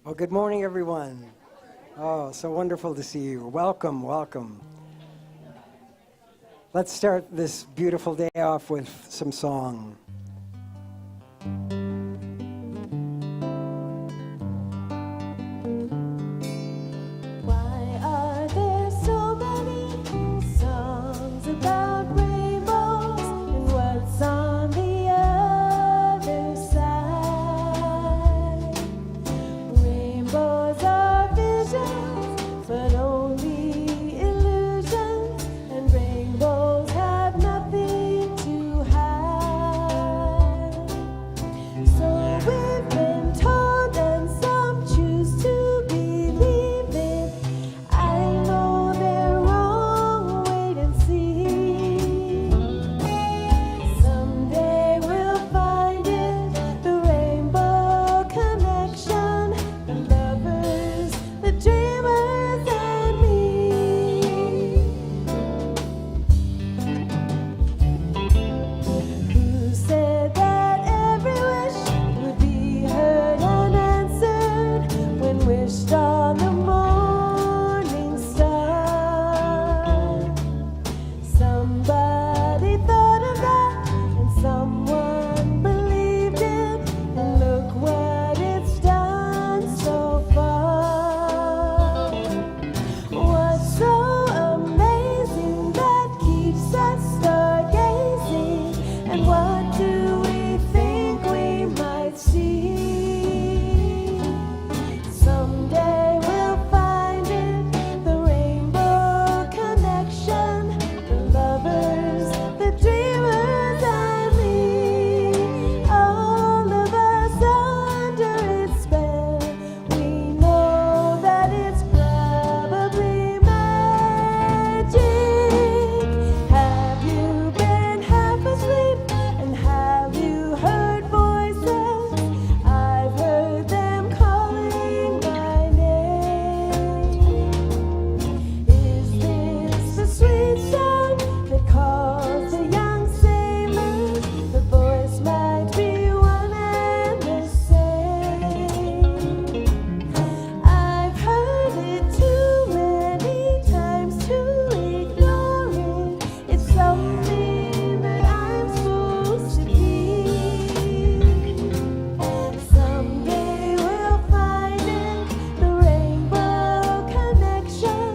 Well, good morning, everyone. Oh, so wonderful to see you. Welcome, welcome. Let's start this beautiful day off with some song. Why are there so many songs about rainbows and what's on the other side? Rainbows are visions, but only illusions, and rainbows have nothing to hide. So we've been told, and some choose to believe it. I know they're wrong, wait and see. Someday we'll find it, the rainbow connection, the lovers, the dreamers, and me. Who said that every wish would be heard and answered when wished on the morning star? Somebody thought of that, and someone believed it, and look what it's done so far. What's so amazing that keeps us stargazing, and what do we think we might see? Someday we'll find it, the rainbow connection, the lovers, the dreamers, and me. All of us under its spell, we know that it's probably magic. Have you been half asleep, and have you heard voices? I've heard them calling my name. Is this the sweet sound that calls the young sailors? The voice might be one and the same. I've heard it too many times to ignore it. It's something that I'm supposed to be. Someday we'll find it, the rainbow connection,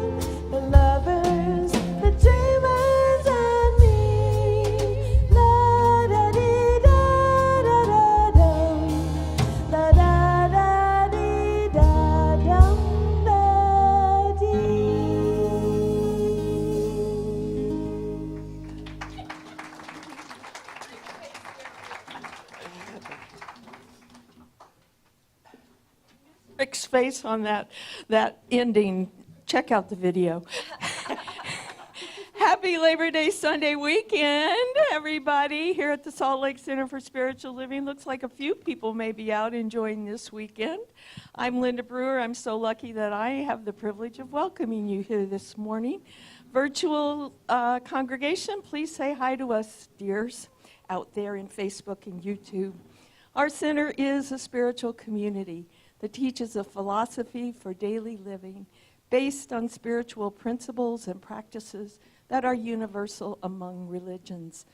the lovers, the dreamers, and me. La da dee da da da dum, la da da dee da dum da dee. Rick's face on that ending. Check out the video. Happy Labor Day Sunday weekend, everybody, here at the Salt Lake Center for Spiritual Living. Looks like a few people may be out enjoying this weekend. I'm Linda Brewer. I'm so lucky that I have the privilege of welcoming you here this morning. Virtual congregation, please say hi to us, dears, out there in Facebook and YouTube. Our center is a spiritual community that teaches a philosophy for daily living based on spiritual principles and practices that are universal among religions.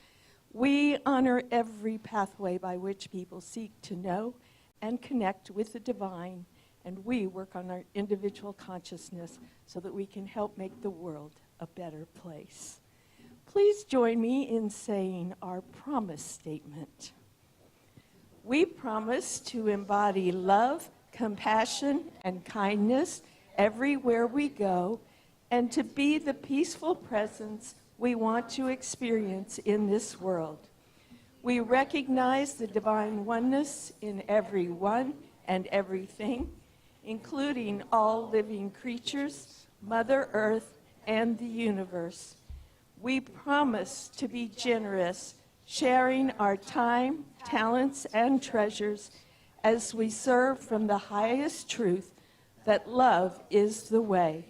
We honor every pathway by which people seek to know and connect with the divine, and we work on our individual consciousness so that we can help make the world a better place. Please join me in saying our promise statement. We promise to embody love, compassion, and kindness everywhere we go, and to be the peaceful presence we want to experience in this world. We recognize the divine oneness in everyone and everything, including all living creatures, Mother Earth, and the universe. We promise to be generous, sharing our time, talents, and treasures as we serve from the highest truth that love is the way.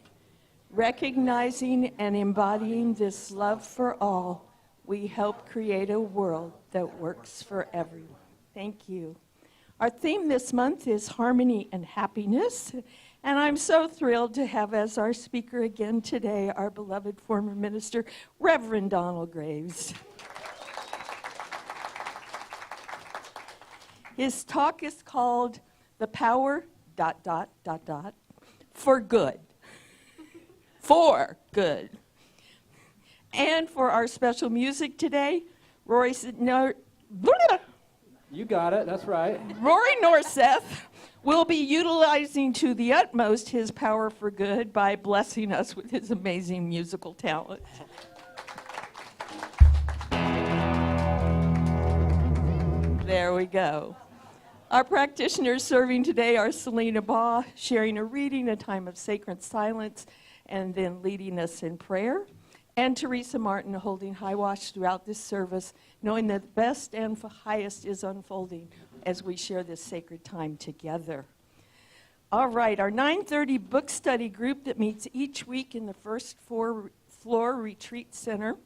Recognizing and embodying this love for all, we help create a world that works for everyone. Thank you. Our theme this month is harmony and happiness, and I'm so thrilled to have as our speaker again today our beloved former minister, Reverend Donald Graves. His talk is called The Power, ... for Good. For good. And for our special music today, Rory Norseth will be utilizing to the utmost his power for good by blessing us with his amazing musical talent. There we go. Our practitioners serving today are Selena Baugh, sharing a reading, a time of sacred silence, and then leading us in prayer, and Teresa Martin holding high wash throughout this service, knowing that the best and highest is unfolding as we share this sacred time together. All right, our 9:30 book study group that meets each week in the first floor retreat center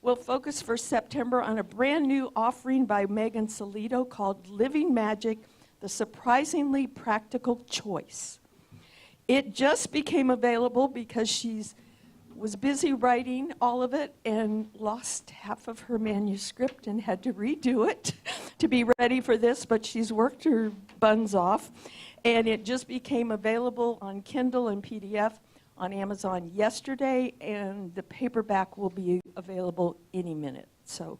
will focus for September on a brand new offering by Megan Salito called Living Magic, The Surprisingly Practical Choice. It just became available because she was busy writing all of it and lost half of her manuscript and had to redo it to be ready for this, but she's worked her buns off. And it just became available on Kindle and PDF on Amazon yesterday, and the paperback will be available any minute. So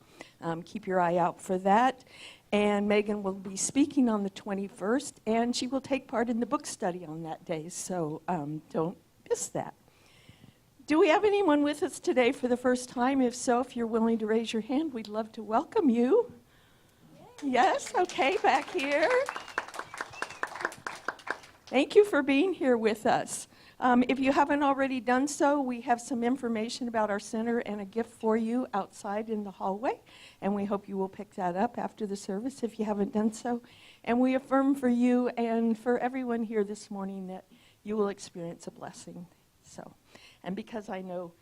keep your eye out for that. And Megan will be speaking on the 21st, and she will take part in the book study on that day, so don't miss that. Do we have anyone with us today for the first time? If so, if you're willing to raise your hand, we'd love to welcome you. Yes, okay, back here. Thank you for being here with us. If you haven't already done so, we have some information about our center and a gift for you outside in the hallway, and we hope you will pick that up after the service if you haven't done so. And we affirm for you and for everyone here this morning that you will experience a blessing. And because I know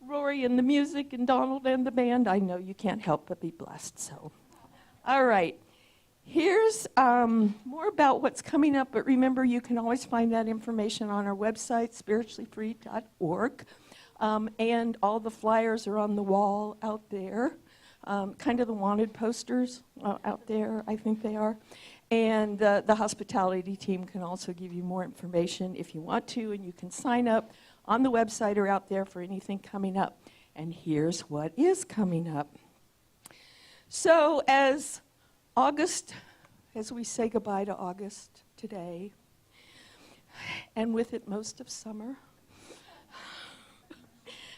Rory and the music and Donald and the band, I know you can't help but be blessed. So, all right. Here's more about what's coming up, but remember, you can always find that information on our website, spirituallyfree.org, and all the flyers are on the wall out there, kind of the wanted posters out there, I think they are. And the hospitality team can also give you more information if you want to, and you can sign up on the website or out there for anything coming up. And here's what is coming up. So as we say goodbye to August today, and with it most of summer,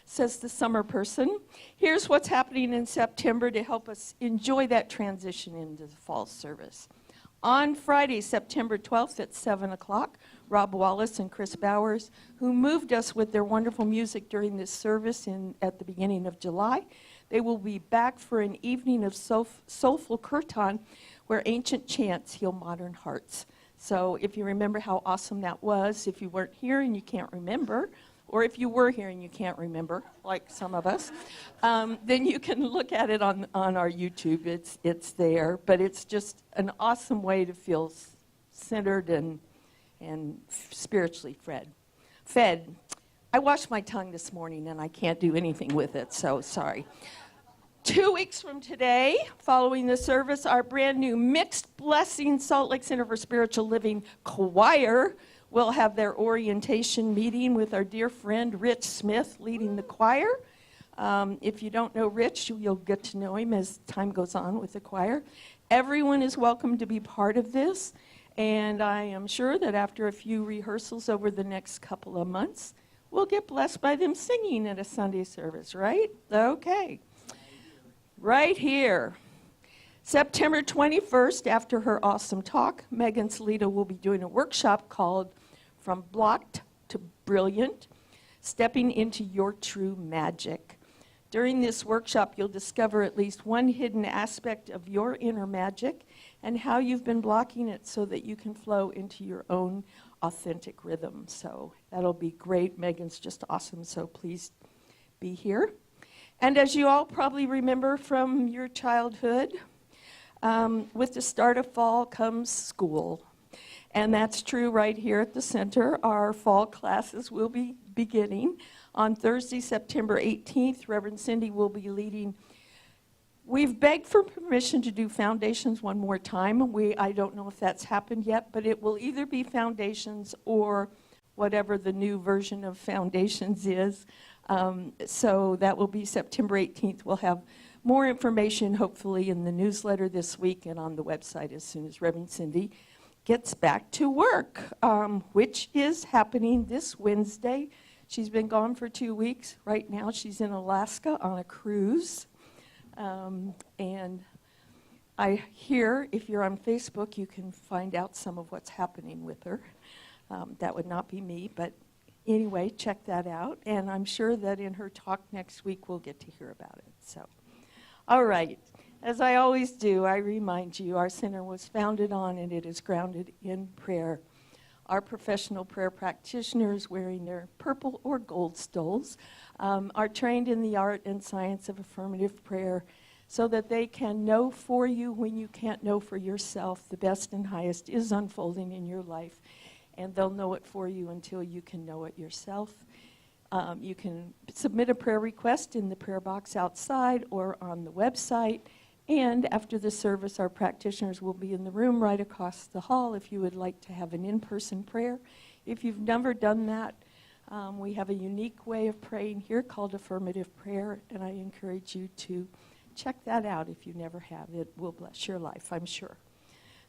says the summer person, here's what's happening in September to help us enjoy that transition into the fall service. On Friday, September 12th at 7 o'clock, Rob Wallace and Chris Bowers, who moved us with their wonderful music during this service at the beginning of July, they will be back for an evening of soulful kirtan where ancient chants heal modern hearts. So if you remember how awesome that was, if you weren't here and you can't remember, or if you were here and you can't remember, like some of us, then you can look at it on our YouTube. It's there, but it's just an awesome way to feel centered and spiritually fed. I washed my tongue this morning and I can't do anything with it, so sorry. 2 weeks from today, following the service, our brand new Mixed Blessing Salt Lake Center for Spiritual Living choir will have their orientation meeting with our dear friend Rich Smith leading the choir. If you don't know Rich, you'll get to know him as time goes on with the choir. Everyone is welcome to be part of this, and I am sure that after a few rehearsals over the next couple of months, we'll get blessed by them singing at a Sunday service, right? Okay. Right here. September 21st, after her awesome talk, Megan Salito will be doing a workshop called From Blocked to Brilliant, Stepping into Your True Magic. During this workshop, you'll discover at least one hidden aspect of your inner magic and how you've been blocking it so that you can flow into your own authentic rhythm. So that'll be great. Megan's just awesome, so please be here. And as you all probably remember from your childhood, With the start of fall comes school. And that's true right here at the center. Our fall classes will be beginning. On Thursday, September 18th, Reverend Cindy will be leading. We've begged for permission to do foundations one more time. I don't know if that's happened yet, but it will either be foundations or whatever the new version of foundations is. So that will be September 18th. We'll have more information, hopefully, in the newsletter this week and on the website as soon as Reverend Cindy gets back to work, which is happening this Wednesday. She's been gone for 2 weeks. Right now, she's in Alaska on a cruise. And I hear, if you're on Facebook, you can find out some of what's happening with her. That would not be me, but anyway, check that out. And I'm sure that in her talk next week, we'll get to hear about it. So, all right. As I always do, I remind you, our center was founded on and it is grounded in prayer. Our professional prayer practitioners, wearing their purple or gold stoles, are trained in the art and science of affirmative prayer so that they can know for you when you can't know for yourself. The best and highest is unfolding in your life, and they'll know it for you until you can know it yourself. You can submit a prayer request in the prayer box outside or on the website. And after the service, our practitioners will be in the room right across the hall if you would like to have an in-person prayer. If you've never done that, we have a unique way of praying here called affirmative prayer, and I encourage you to check that out if you never have. It will bless your life, I'm sure.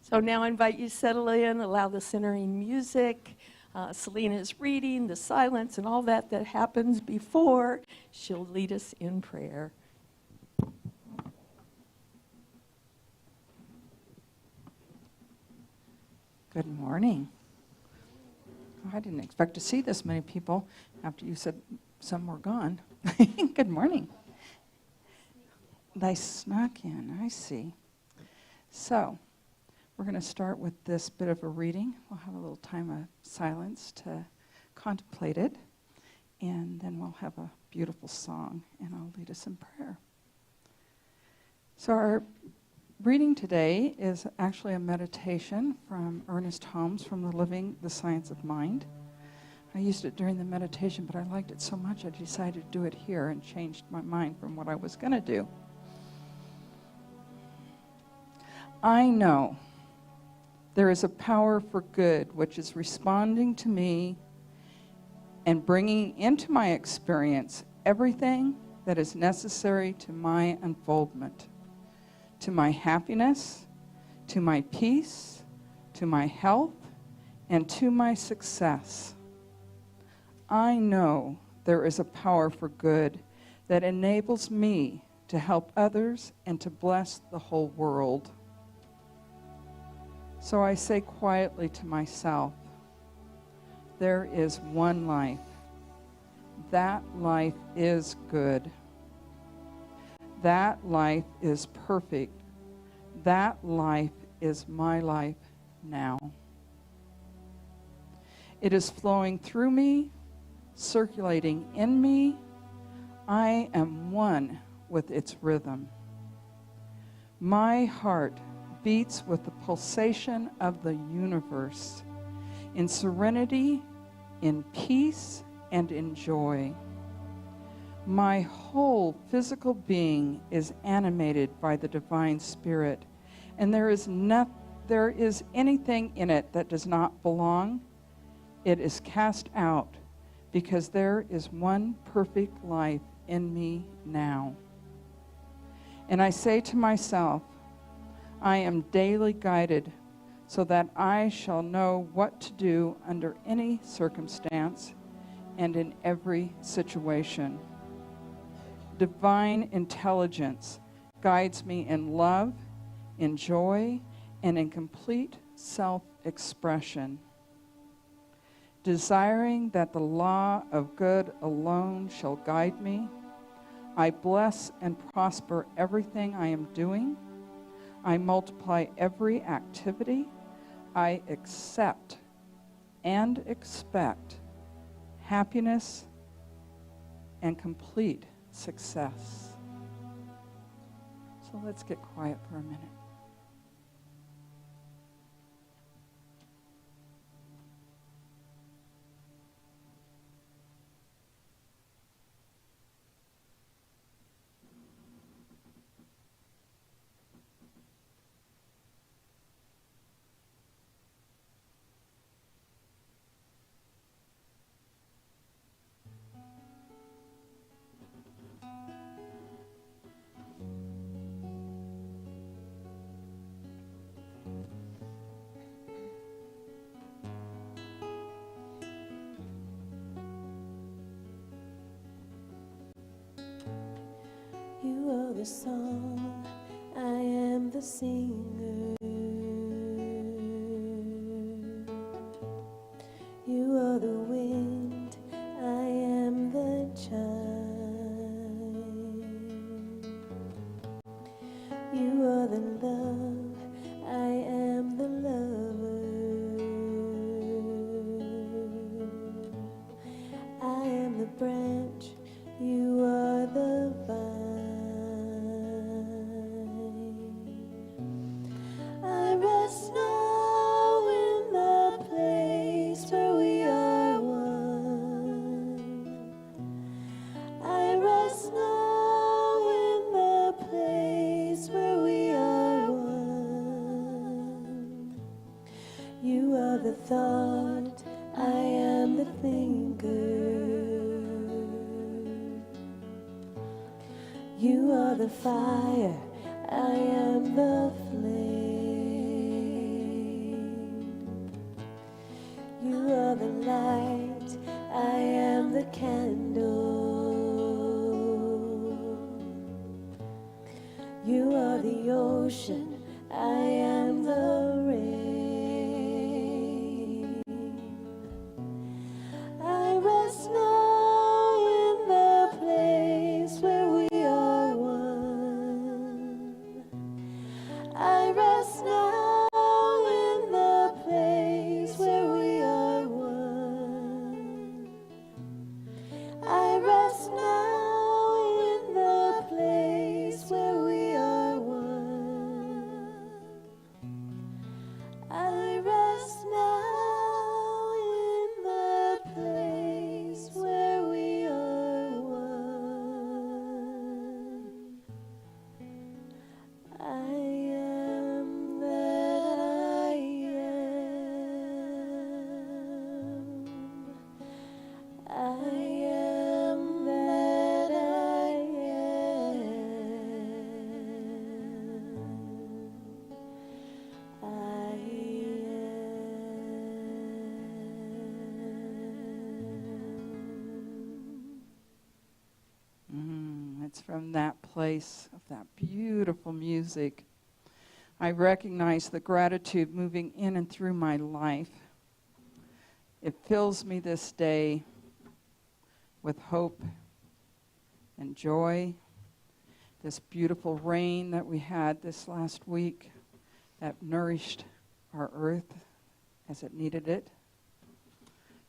So now I invite you to settle in, allow the centering music. Selena's reading, the silence, and all that happens before she'll lead us in prayer. Good morning. Oh, I didn't expect to see this many people after you said some were gone. Good morning. They snuck in, I see. So, we're going to start with this bit of a reading. We'll have a little time of silence to contemplate it, and then we'll have a beautiful song, and I'll lead us in prayer. So our reading today is actually a meditation from Ernest Holmes from The Science of Mind. I used it during the meditation, but I liked it so much I decided to do it here and changed my mind from what I was going to do. I know there is a power for good which is responding to me and bringing into my experience everything that is necessary to my unfoldment, to my happiness, to my peace, to my health, and to my success. I know there is a power for good that enables me to help others and to bless the whole world. So I say quietly to myself, there is one life. That life is good. That life is perfect. That life is my life now. It is flowing through me, circulating in me. I am one with its rhythm. My heart beats with the pulsation of the universe, in serenity, in peace, and in joy. My whole physical being is animated by the divine spirit, and there is anything in it that does not belong, it is cast out, because there is one perfect life in me now. And I say to myself, I am daily guided so that I shall know what to do under any circumstance and in every situation. Divine intelligence guides me in love, in joy, and in complete self-expression. Desiring that the law of good alone shall guide me, I bless and prosper everything I am doing. I multiply every activity. I accept and expect happiness and complete success. So let's get quiet for a minute. song, I am the singer. You are the wind, I am the chime. You are the love, I am the lover. I am the branch, you are the vine. I rest now in the place where we are one. I rest now in the place where we are one. You are the thought, I am the thinker. You are the fire, I am the flame. You are the light, I am the candle. You are the ocean, I am the rain. I rest now in the place where we are one. I rest now in the place where we are one. I rest now in the place where we are one. I rest now in the place where we are one. I am that I am. I am that I am. I am. It's from that place of that beautiful music. I recognize the gratitude moving in and through my life. It fills me this day with hope and joy. This beautiful rain that we had this last week that nourished our earth as it needed it.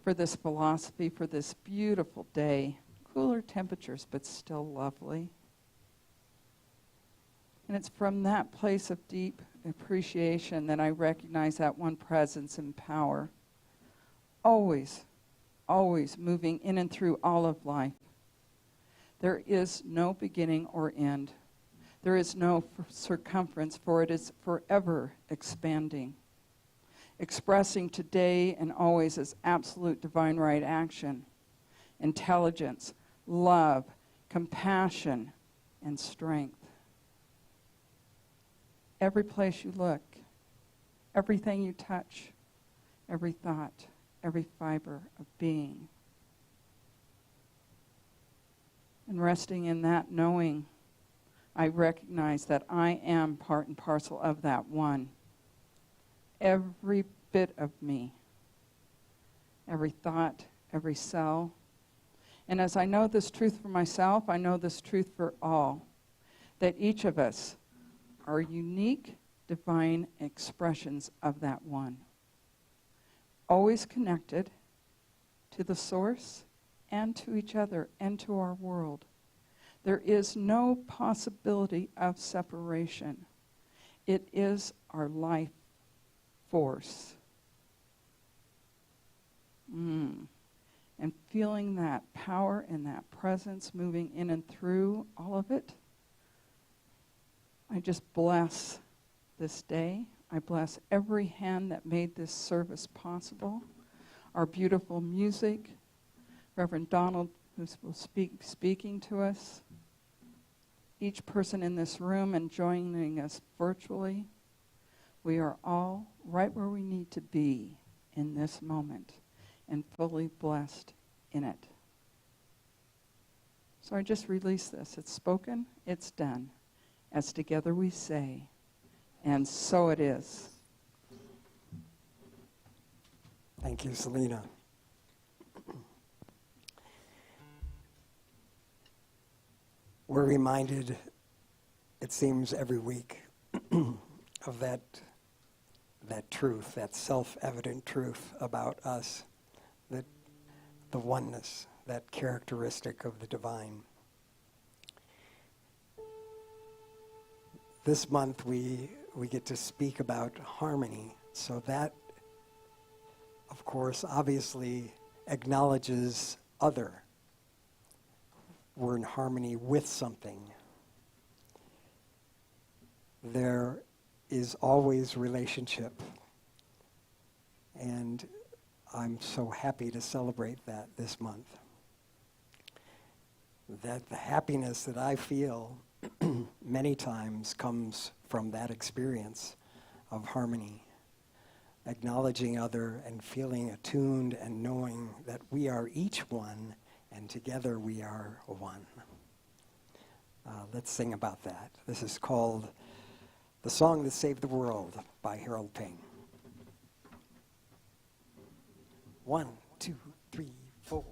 For this philosophy, for this beautiful day. Cooler temperatures, but still lovely. And it's from that place of deep appreciation that I recognize that one presence and power. Always, always moving in and through all of life. There is no beginning or end. There is no circumference, for it is forever expanding. Expressing today and always as absolute divine right action, intelligence, love, compassion, and strength. Every place you look, everything you touch, every thought, every fiber of being. And resting in that knowing, I recognize that I am part and parcel of that one. Every bit of me, every thought, every cell. And as I know this truth for myself, I know this truth for all, that each of us are unique, divine expressions of that one. Always connected to the source and to each other and to our world. There is no possibility of separation. It is our life force. And feeling that power and that presence moving in and through all of it, I just bless this day. I bless every hand that made this service possible. Our beautiful music, Reverend Donald, who will speaking to us, each person in this room and joining us virtually. We are all right where we need to be in this moment and fully blessed in it. So I just release this. It's spoken, it's done. as together we say, and so it is. Thank you, Selena. We're reminded, it seems, every week of that truth, that self-evident truth about us, that the oneness, that characteristic of the divine. This month we get to speak about harmony, so that, of course, obviously acknowledges other. We're in harmony with something. There is always relationship, and I'm so happy to celebrate that this month. That the happiness that I feel many times comes from that experience of harmony, acknowledging other and feeling attuned and knowing that we are each one and together we are one. Let's sing about that. This is called The Song That Saved the World by Harold Ping. 1, 2, 3, 4.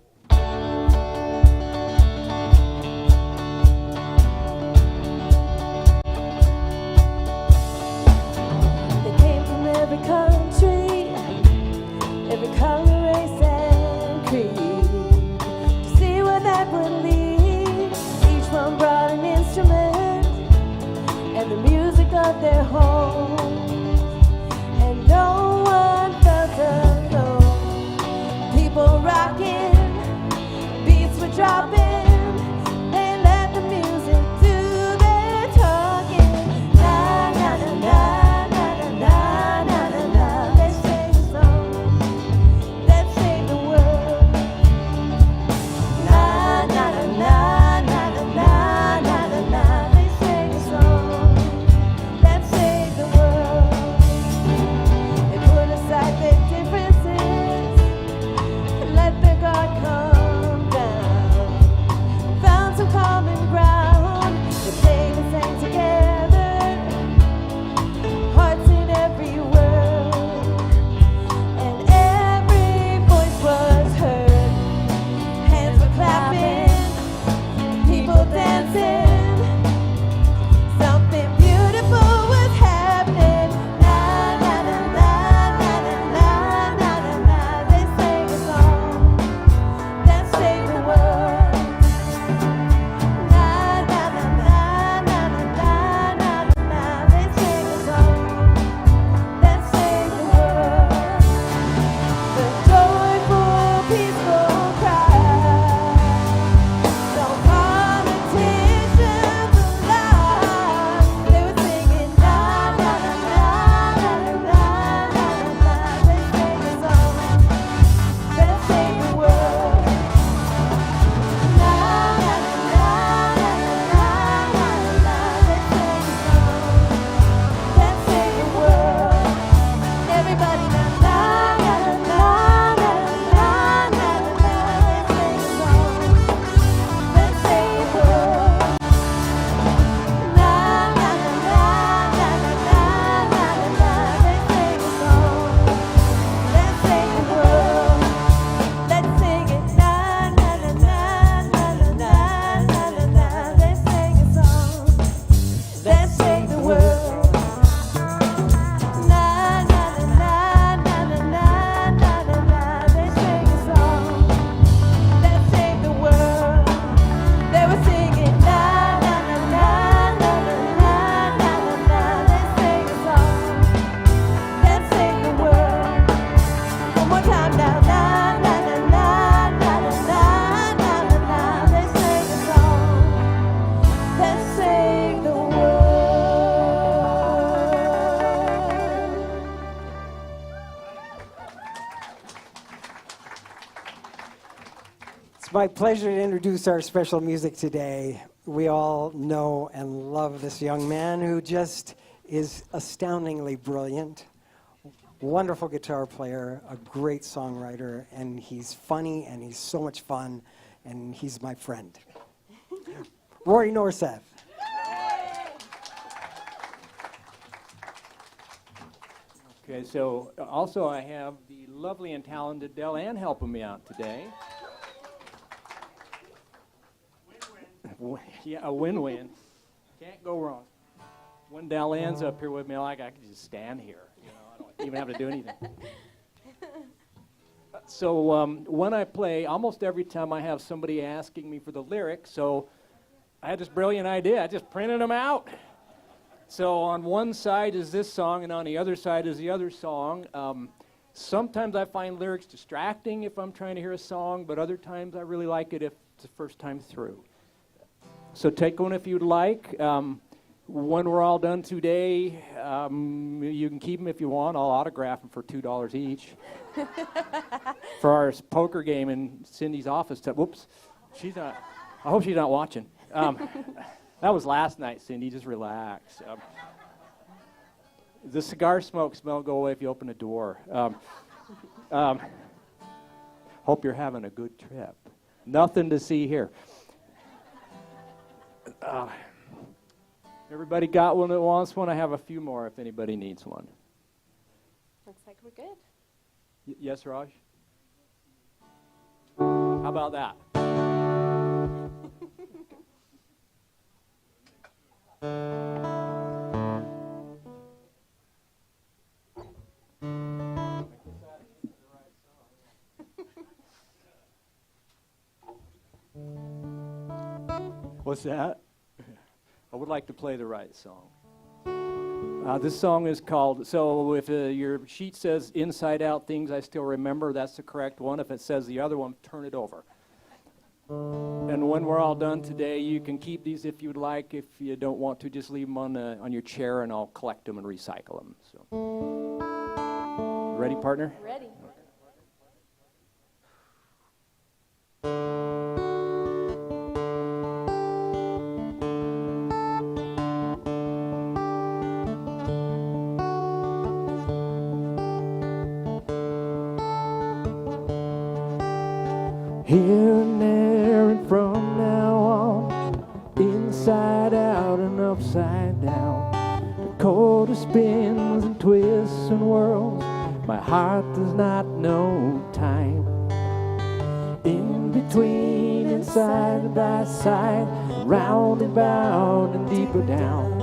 They came from every country, every color, race, and creed, to see where that would lead. Each one brought an instrument and the music of their home, and no one felt alone. People rocking, beats were dropping. They let the music do their talking. Na na na na na na na na na. They sang a song that saved the world. Na na na na na na na na na. They sang a song that saved the world. They put aside their differences and let their God come down. Found some common ground. They played and sang together, hearts in every word, and every voice was heard. Hands were clapping, people dancing. Something beautiful was happening. Na na na na na na na na na. They sang a song that saved the world. Na na na na na na na na na. They sang a song that saved the world. The joyful, peaceful cry. No politicians alive. They were singing na na na na na na na na. They sang a song that saved the world. Na na na na na na na. They sang a song that saved the world. Everybody na na na na na na na na. They sang a song that saved the world. Na na na na na na na na. They sang a song that saved the world. Let's sing it. Na na na na na na na na na. They sang a song that saved the world. Na na na na na na na na na. They sang a song that saved the world. They were singing na na na na na na na na na. They sang a song that saved the world. One more time now. Na na na na na na na na na. They sang a song that saved the world. It's my pleasure to introduce our special music today. We all know and love this young man who just is astoundingly brilliant, wonderful guitar player, a great songwriter, and he's funny and he's so much fun, and he's my friend. Rory Norseth. Okay, so also I have the lovely and talented Del Ann helping me out today. Win-win. Yeah, a win-win. Can't go wrong. When Del Ann's up here with me, like I can just stand here. You know, I don't even have to do anything. So when I play, almost every time I have somebody asking me for the lyrics, so I had this brilliant idea. I just printed them out. So on one side is this song, and on the other side is the other song. Sometimes I find lyrics distracting if I'm trying to hear a song, but other times I really like it if it's the first time through. So take one if you'd like. When we're all done today, you can keep them if you want. I'll autograph them for $2 each. For our poker game in Cindy's office. Whoops, she's not. I hope she's not watching. That was last night, Cindy. Just relax. The cigar smoke smell will go away if you open the door. Hope you're having a good trip. Nothing to see here. Everybody got one that wants one? I have a few more if anybody needs one. Looks like we're good. Yes, Raj? How about that? What's that? I would like to play the right song. This song is called, so if your sheet says Inside Out Things I Still Remember, that's the correct one. If it says the other one, turn it over. And when we're all done today, you can keep these if you'd like. If you don't want to, just leave them on your chair and I'll collect them and recycle them. So, ready, partner? Ready. Here and there and from now on, inside out and upside down, the quarter spins and twists and whirls, my heart does not know time. In between, inside by side, round about and deeper down,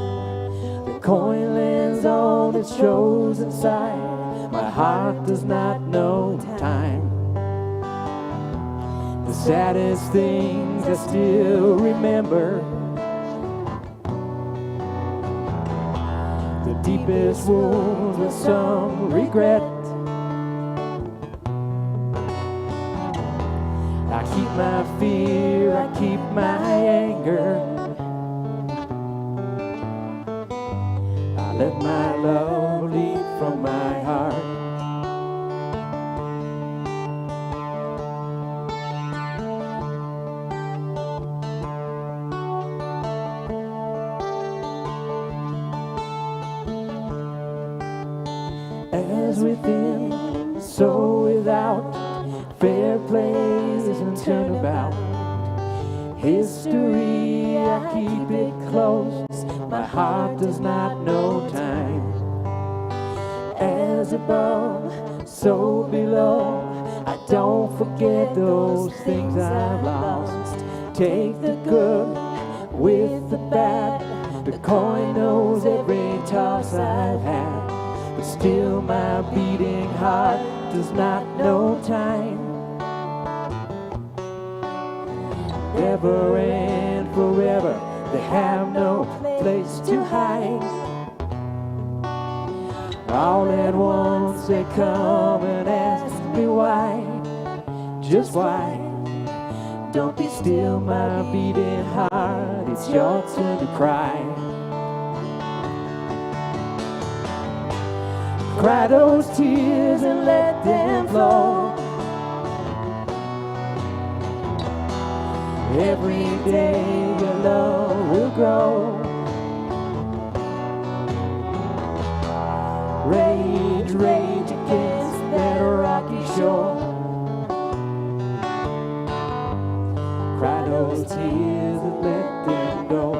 the coin lands on its chosen side, my heart does not know time. The saddest things I still remember, the deepest wounds with some regret. I keep my fear, I keep my anger, I let my love lead from my heart. As within, so without, fair play isn't turnabout. History, I keep it close, my heart does not know time. As above, so below, I don't forget those things I've lost. Take the good with the bad, the coin knows every toss I've had. But still my beating heart does not know time. Ever and forever, they have no place to hide. All at once they come and ask me why, just why. Don't be still my beating heart, it's your turn to cry. Cry those tears and let them flow. Every day your love will grow. Rage, rage against that rocky shore. Cry those tears and let them go.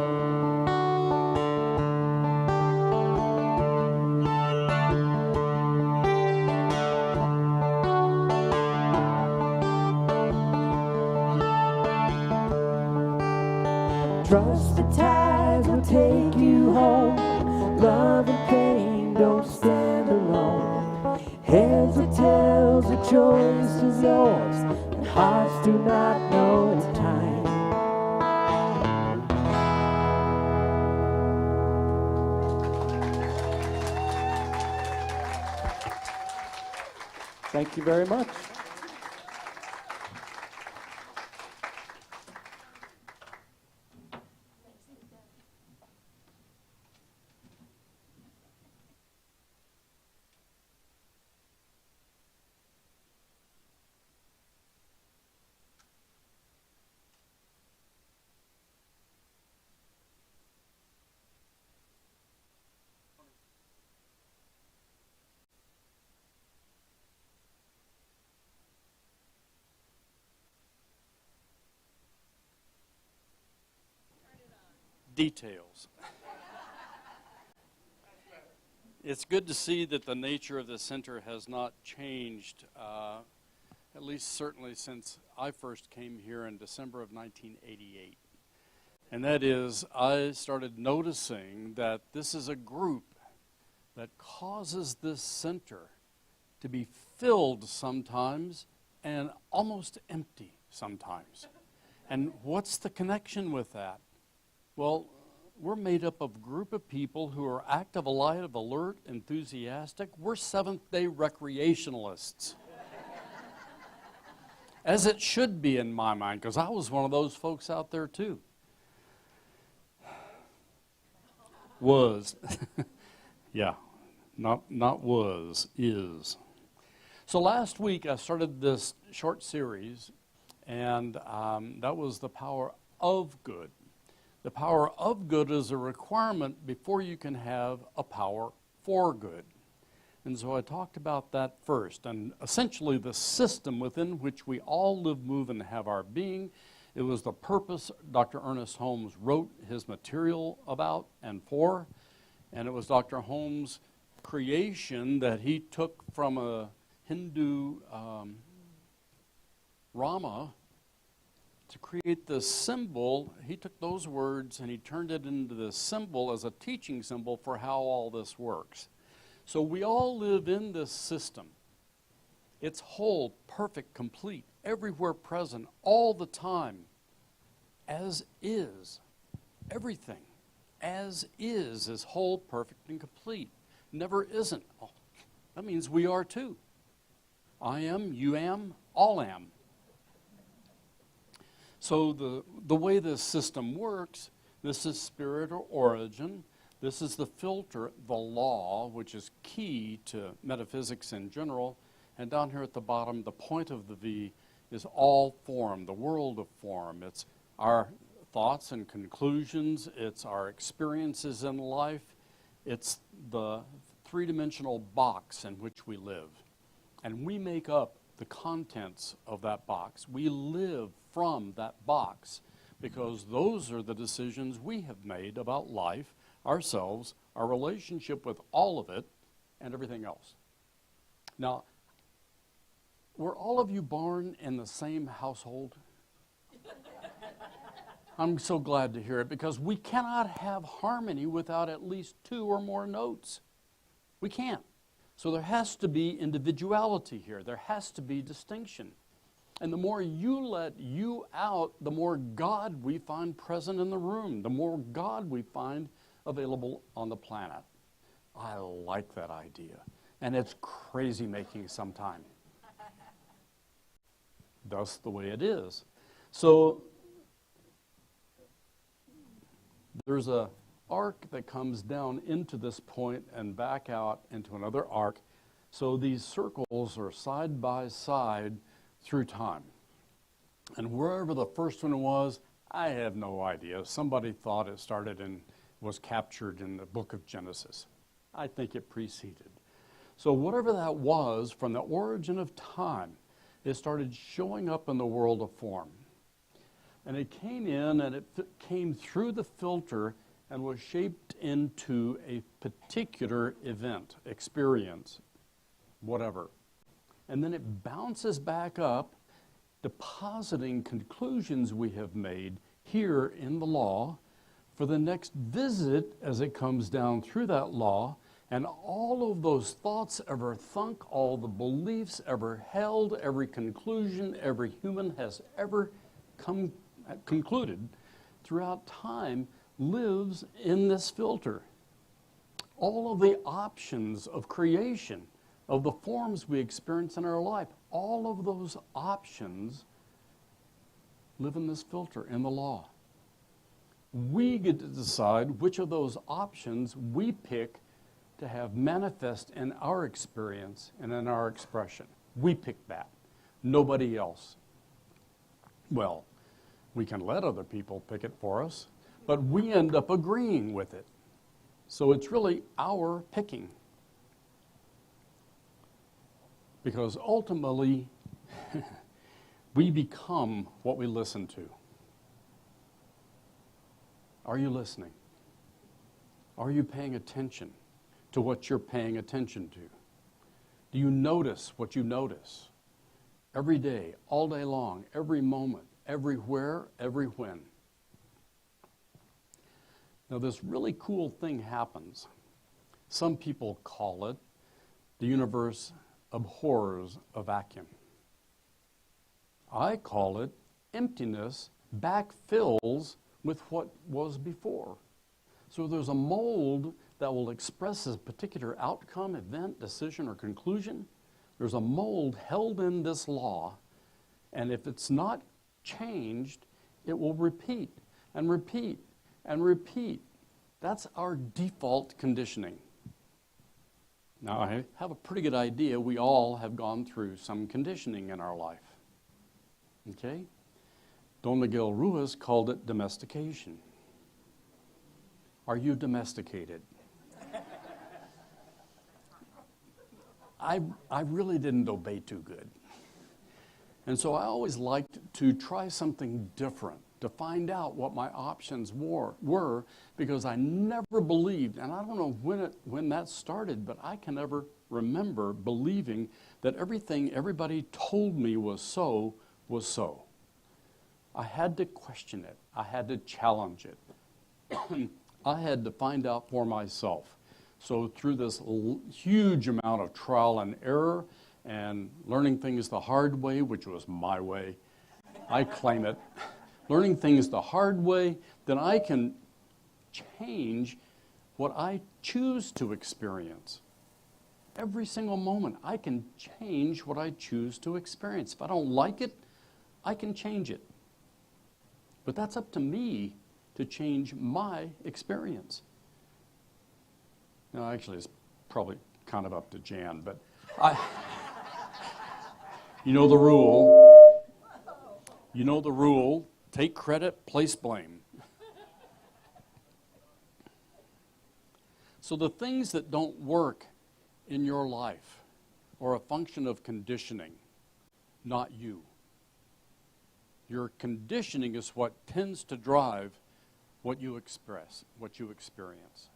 Trust the tides will take you home. Love and pain don't stand alone. Heads or tails, the choice is yours, and hearts do not know time. Thank you very much. Details. It's good to see that the nature of the center has not changed, at least certainly since I first came here in December of 1988. And that is, I started noticing that this is a group that causes this center to be filled sometimes and almost empty sometimes. And what's the connection with that? Well, we're made up of a group of people who are active, alive, alert, enthusiastic. We're Seventh-day recreationalists. As it should be in my mind, because I was one of those folks out there too. Was. Yeah, not was, is. So last week I started this short series, and that was the power of good. The power of good is a requirement before you can have a power for good. And so I talked about that first, and essentially the system within which we all live, move, and have our being. It was the purpose Dr. Ernest Holmes wrote his material about and for, and it was Dr. Holmes' creation that he took from a Hindu Rama to create this symbol. He took those words and he turned it into this symbol as a teaching symbol for how all this works. So we all live in this system. It's whole, perfect, complete, everywhere present, all the time, as is. Everything as is whole, perfect, and complete. Never isn't. Oh, that means we are too. I am, you am, all am. So the way this system works, this is spirit or origin. This is the filter, the law, which is key to metaphysics in general. And down here at the bottom, the point of the V is all form, the world of form. It's our thoughts and conclusions. It's our experiences in life. It's the three-dimensional box in which we live. And we make up the contents of that box. We live from that box because those are the decisions we have made about life, ourselves, our relationship with all of it, and everything else. Now, were all of you born in the same household? I'm so glad to hear it, because we cannot have harmony without at least two or more notes. We can't. So there has to be individuality here. There has to be distinction. And the more you let you out, the more God we find present in the room, the more God we find available on the planet. I like that idea. And it's crazy making sometimes. That's the way it is. So there's a arc that comes down into this point and back out into another arc. So these circles are side by side through time. And wherever the first one was, I have no idea. Somebody thought it started and was captured in the book of Genesis. I think it preceded. So whatever that was, from the origin of time, it started showing up in the world of form. And it came in and it came through the filter and was shaped into a particular event, experience, whatever. And then it bounces back up, depositing conclusions we have made here in the law, for the next visit as it comes down through that law, and all of those thoughts ever thunk, all the beliefs ever held, every conclusion every human has ever concluded throughout time lives in this filter. All of the options of creation, of the forms we experience in our life, all of those options live in this filter, in the law. We get to decide which of those options we pick to have manifest in our experience and in our expression. We pick that, nobody else. Well, we can let other people pick it for us, but we end up agreeing with it. So it's really our picking. Because ultimately, we become what we listen to. Are you listening? Are you paying attention to what you're paying attention to? Do you notice what you notice? Every day, all day long, every moment, everywhere, every when. Now, this really cool thing happens. Some people call it the universe abhors a vacuum. I call it emptiness backfills with what was before. So there's a mold that will express a particular outcome, event, decision, or conclusion. There's a mold held in this law, and if it's not changed, it will repeat and repeat and repeat. That's our default conditioning. Now, I have a pretty good idea we all have gone through some conditioning in our life. Okay? Don Miguel Ruiz called it domestication. Are you domesticated? I really didn't obey too good. And so I always liked to try something different, to find out what my options were, because I never believed, and I don't know when that started, but I can never remember believing that everything everybody told me was so was so. I had to question it. I had to challenge it. I had to find out for myself. So through this huge amount of trial and error and learning things the hard way, which was my way, I claim it, learning things the hard way, then I can change what I choose to experience. Every single moment, I can change what I choose to experience. If I don't like it, I can change it. But that's up to me to change my experience. Now, actually, it's probably kind of up to Jan, but you know the rule. You know the rule. Take credit, place blame. So the things that don't work in your life are a function of conditioning, not you. Your conditioning is what tends to drive what you express, what you experience.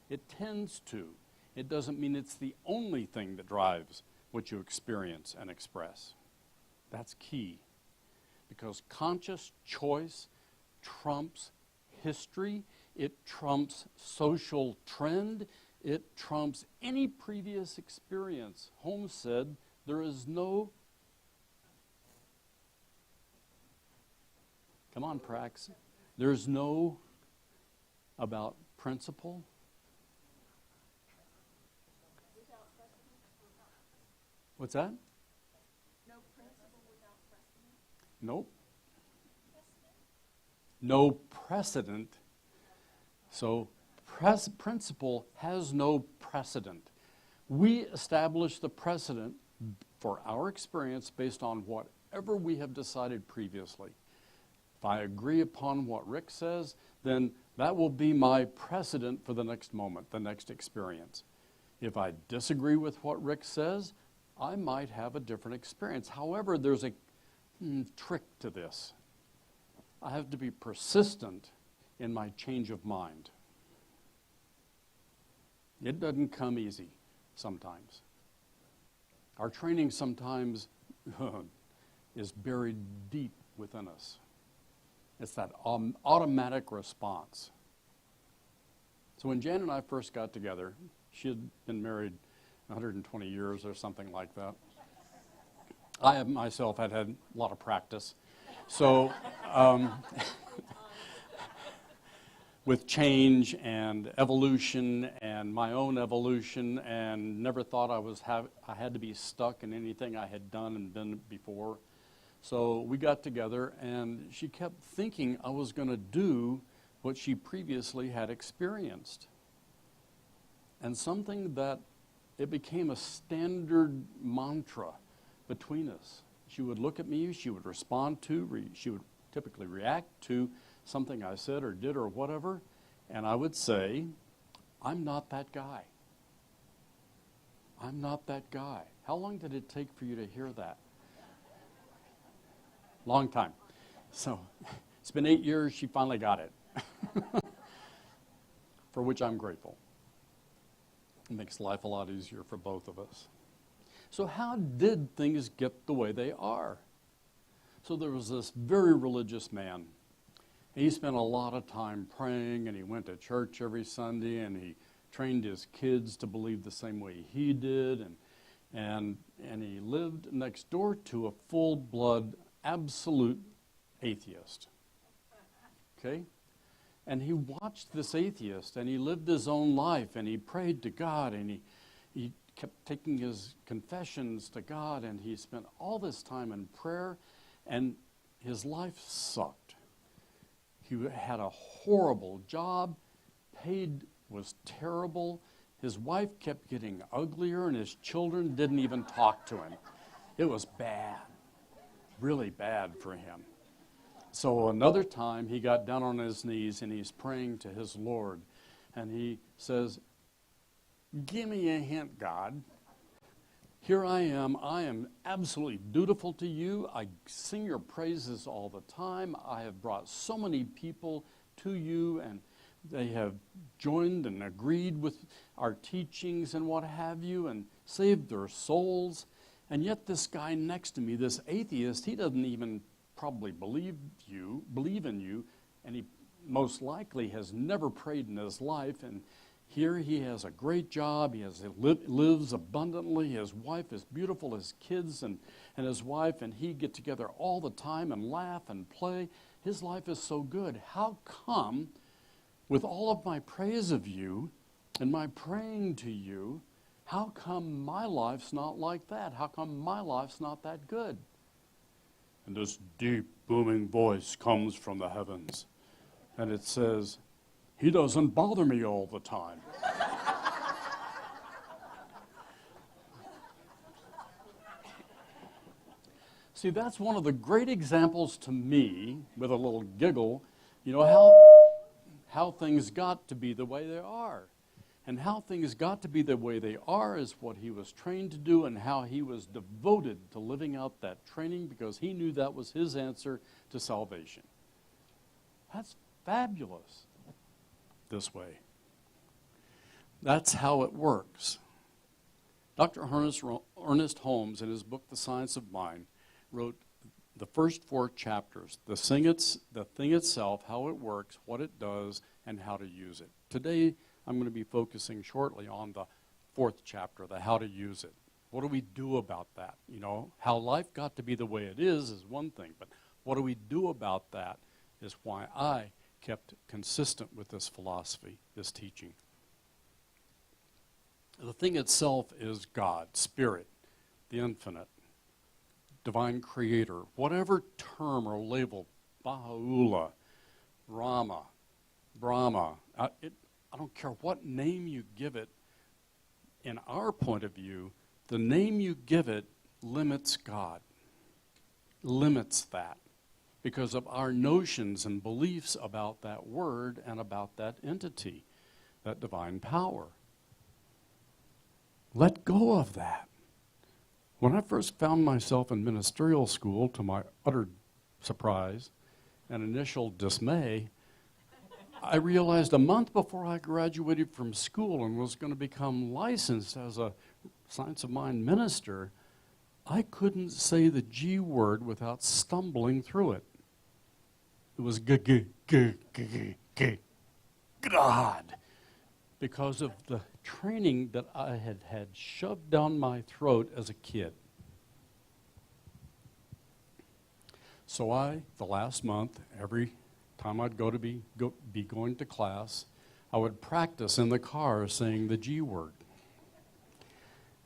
It tends to. It doesn't mean it's the only thing that drives what you experience and express. That's key. Because conscious choice trumps history, it trumps social trend, it trumps any previous experience. Holmes said, there is no... Come on, Prax. There's no about principle. What's that? No principle without precedent. Nope. No precedent. So principle has no precedent. We establish the precedent for our experience based on whatever we have decided previously. If I agree upon what Rick says, then that will be my precedent for the next moment, the next experience. If I disagree with what Rick says, I might have a different experience. However, there's a trick to this. I have to be persistent in my change of mind. It doesn't come easy sometimes. Our training sometimes is buried deep within us. It's that automatic response. So when Jan and I first got together, she had been married 120 years or something like that. I have myself had a lot of practice. So with change and evolution and my own evolution, and never thought I had to be stuck in anything I had done and been before. So we got together, and she kept thinking I was going to do what she previously had experienced. And something that it became a standard mantra between us. She would look at me, she would respond to, she would typically react to something I said or did or whatever, and I would say, I'm not that guy. I'm not that guy. How long did it take for you to hear that? Long time. So it's been 8 years, she finally got it, for which I'm grateful. It makes life a lot easier for both of us. So how did things get the way they are? So there was this very religious man. He spent a lot of time praying, and he went to church every Sunday, and he trained his kids to believe the same way he did, and he lived next door to a full-blood, absolute atheist. Okay? And he watched this atheist, and he lived his own life, and he prayed to God, and he kept taking his confessions to God, and he spent all this time in prayer, and his life sucked. He had a horrible job, paid was terrible, his wife kept getting uglier, and his children didn't even talk to him. It was bad, really bad for him. So another time he got down on his knees and he's praying to his Lord, and he says, give me a hint, God. Here I am absolutely dutiful to you. I sing your praises all the time. I have brought so many people to you, and they have joined and agreed with our teachings and what have you, and saved their souls. And yet this guy next to me, this atheist, he doesn't even probably believe in you, and he most likely has never prayed in his life, and here he has a great job, he lives abundantly, his wife is beautiful, his kids and his wife and he get together all the time and laugh and play. His life is so good. How come, with all of my praise of you and my praying to you, how come my life's not like that? How come my life's not that good? And this deep, booming voice comes from the heavens, and it says, he doesn't bother me all the time. See, that's one of the great examples to me, with a little giggle, you know, how things got to be the way they are. And how things got to be the way they are is what he was trained to do, and how he was devoted to living out that training, because he knew that was his answer to salvation. That's fabulous this way. That's how it works. Dr. Ernest Holmes, in his book, The Science of Mind, wrote the first 4 chapters, the thing itself, how it works, what it does, and how to use it. Today, I'm going to be focusing shortly on the 4th chapter, the how to use it. What do we do about that? You know, how life got to be the way it is one thing, but what do we do about that is why I kept consistent with this philosophy, this teaching. The thing itself is God, Spirit, the infinite, divine creator, whatever term or label, Baha'u'llah, Rama, Brahma, I don't care what name you give it, in our point of view, the name you give it limits God, limits that, because of our notions and beliefs about that word and about that entity, that divine power. Let go of that. When I first found myself in ministerial school, to my utter surprise and initial dismay, I realized a month before I graduated from school and was going to become licensed as a Science of Mind minister, I couldn't say the G word without stumbling through it. It was God. because of the training that I had had shoved down my throat as a kid. So the last month, every time I'd be going to class, I would practice in the car saying the G word.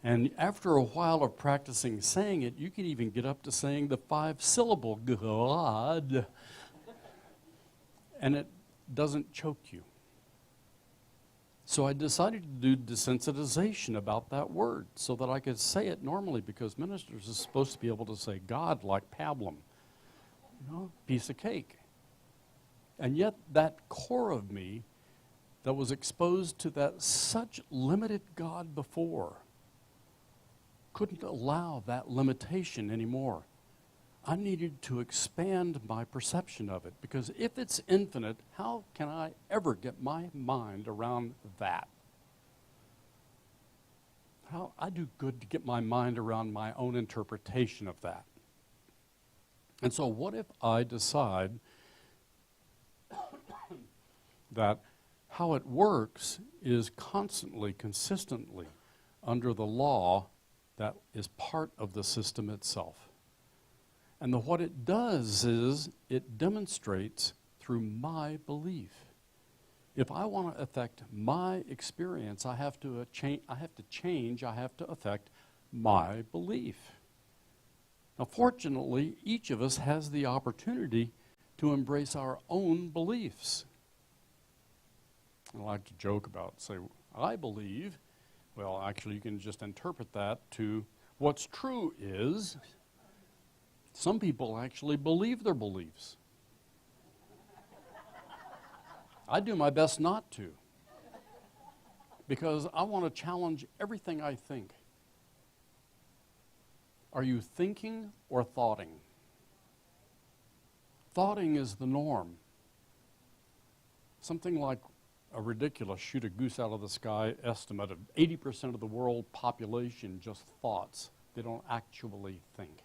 And after a while of practicing saying it, you could even get up to saying the 5-syllable God, and it doesn't choke you. So I decided to do desensitization about that word so that I could say it normally, because ministers are supposed to be able to say God like pablum, piece of cake. And yet that core of me that was exposed to that such limited God before couldn't allow that limitation anymore. I needed to expand my perception of it, because if it's infinite, how can I ever get my mind around that? I do good to get my mind around my own interpretation of that. And so what if I decide that how it works is constantly, consistently under the law that is part of the system itself? And what it does is it demonstrates through my belief. If I want to affect my experience, I have to affect my belief. Now, fortunately, each of us has the opportunity to embrace our own beliefs. I like to joke about, say, I believe. Well, actually, you can just interpret that to what's true is. Some people actually believe their beliefs. I do my best not to, because I want to challenge everything I think. Are you thinking or thoughting? Thoughting is the norm. Something like a ridiculous shoot a goose out of the sky estimate of 80% of the world population just thoughts. They don't actually think.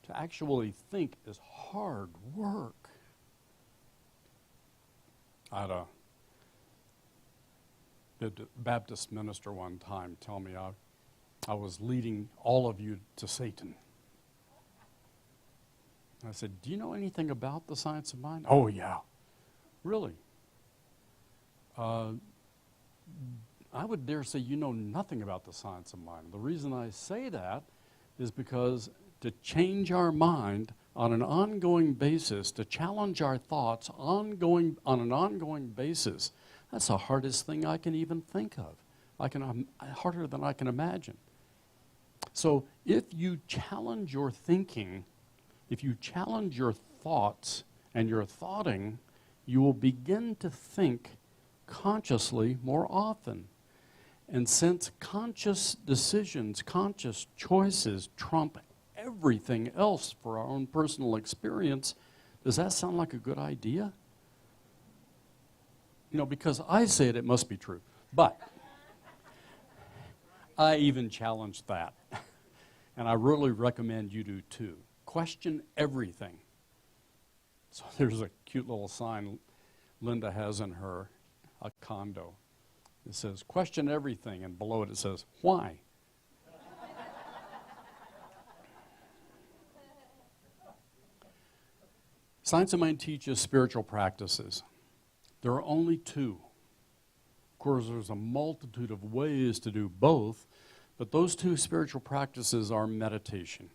To actually think is hard work. I had a Baptist minister one time tell me I was leading all of you to Satan. I said, do you know anything about the science of mind? Oh, yeah. Really? I would dare say you know nothing about the science of mind. The reason I say that is because to change our mind on an ongoing basis, to challenge our thoughts on an ongoing basis, that's the hardest thing I can even think of. Harder than I can imagine. So if you challenge your thinking, if you challenge your thoughts and your thoughting, you will begin to think consciously more often. And since conscious decisions, conscious choices trump everything else for our own personal experience, does that sound like a good idea? Because I say it must be true. But I even challenge that. And I really recommend you do too. Question everything. So there's a cute little sign Linda has in her condo. It says, question everything, and below it says, why? Science of Mind teaches spiritual practices. There are only two. Of course, there's a multitude of ways to do both, but those two spiritual practices are meditation.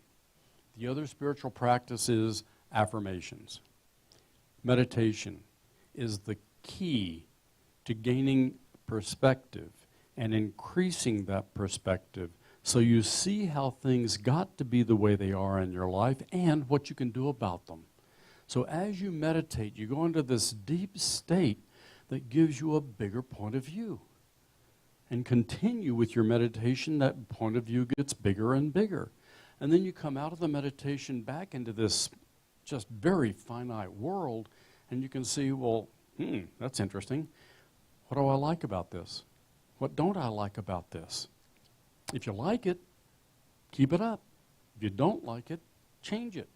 The other spiritual practice is affirmations. Meditation is the key to gaining perspective and increasing that perspective so you see how things got to be the way they are in your life and what you can do about them. So as you meditate, you go into this deep state that gives you a bigger point of view. And continue with your meditation, that point of view gets bigger and bigger. And then you come out of the meditation back into this just very finite world, and you can see, well, that's interesting. What do I like about this? What don't I like about this? If you like it, keep it up. If you don't like it, change it.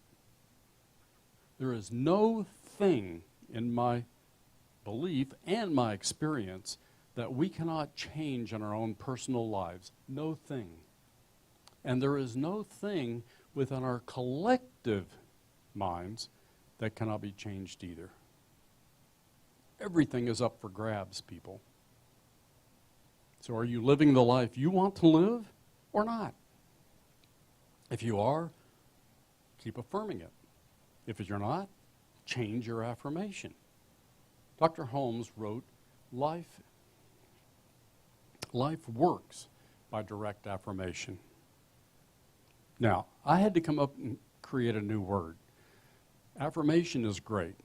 There is no thing in my belief and my experience that we cannot change in our own personal lives. No thing. And there is no thing within our collective minds that cannot be changed either. Everything is up for grabs, people. So are you living the life you want to live or not? If you are, keep affirming it. If you're not, change your affirmation. Dr. Holmes wrote, life works by direct affirmation. Now, I had to come up and create a new word. Affirmation is great.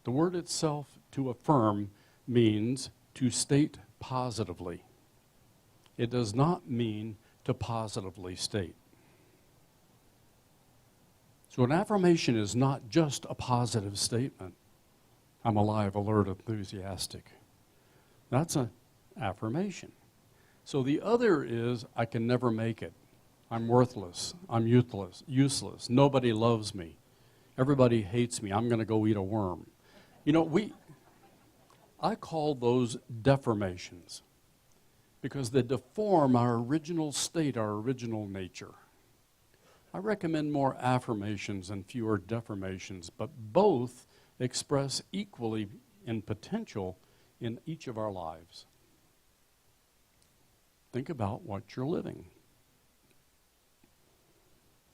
The word itself, to affirm, means to state positively. It does not mean to positively state. So an affirmation is not just a positive statement. I'm alive, alert, enthusiastic. That's an affirmation. So the other is, I can never make it. I'm worthless. I'm useless. Nobody loves me. Everybody hates me. I'm going to go eat a worm. You know, I call those deformations because they deform our original state, our original nature. I recommend more affirmations and fewer deformations, but both express equally in potential in each of our lives. Think about what you're living.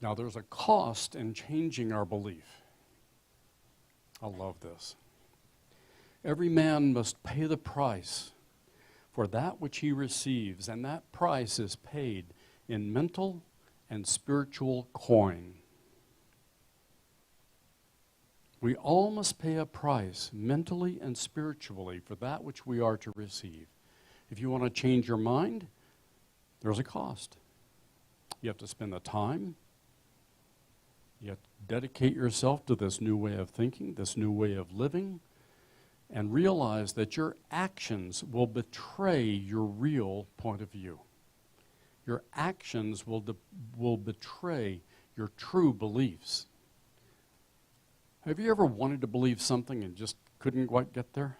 Now, there's a cost in changing our belief. I love this. Every man must pay the price for that which he receives, and that price is paid in mental and spiritual coin. We all must pay a price, mentally and spiritually, for that which we are to receive. If you want to change your mind, there's a cost. You have to spend the time. You have to dedicate yourself to this new way of thinking, this new way of living, and realize that your actions will betray your real point of view. Your actions will betray your true beliefs. Have you ever wanted to believe something and just couldn't quite get there?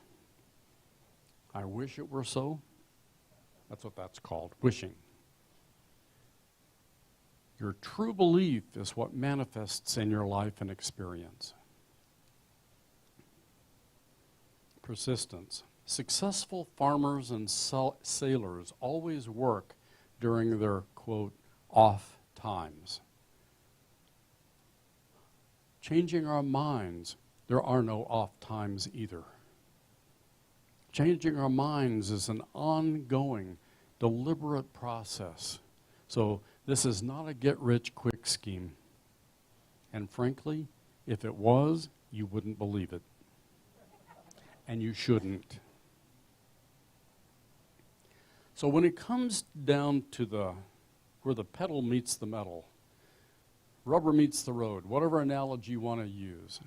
I wish it were so. That's what that's called, wishing. Your true belief is what manifests in your life and experience. Persistence. Successful farmers and sailors always work during their, quote, off times. Changing our minds, there are no off times either. Changing our minds is an ongoing, deliberate process. So this is not a get-rich-quick scheme. And frankly, if it was, you wouldn't believe it. And you shouldn't. So when it comes down to where the pedal meets the metal, rubber meets the road, whatever analogy you want to use,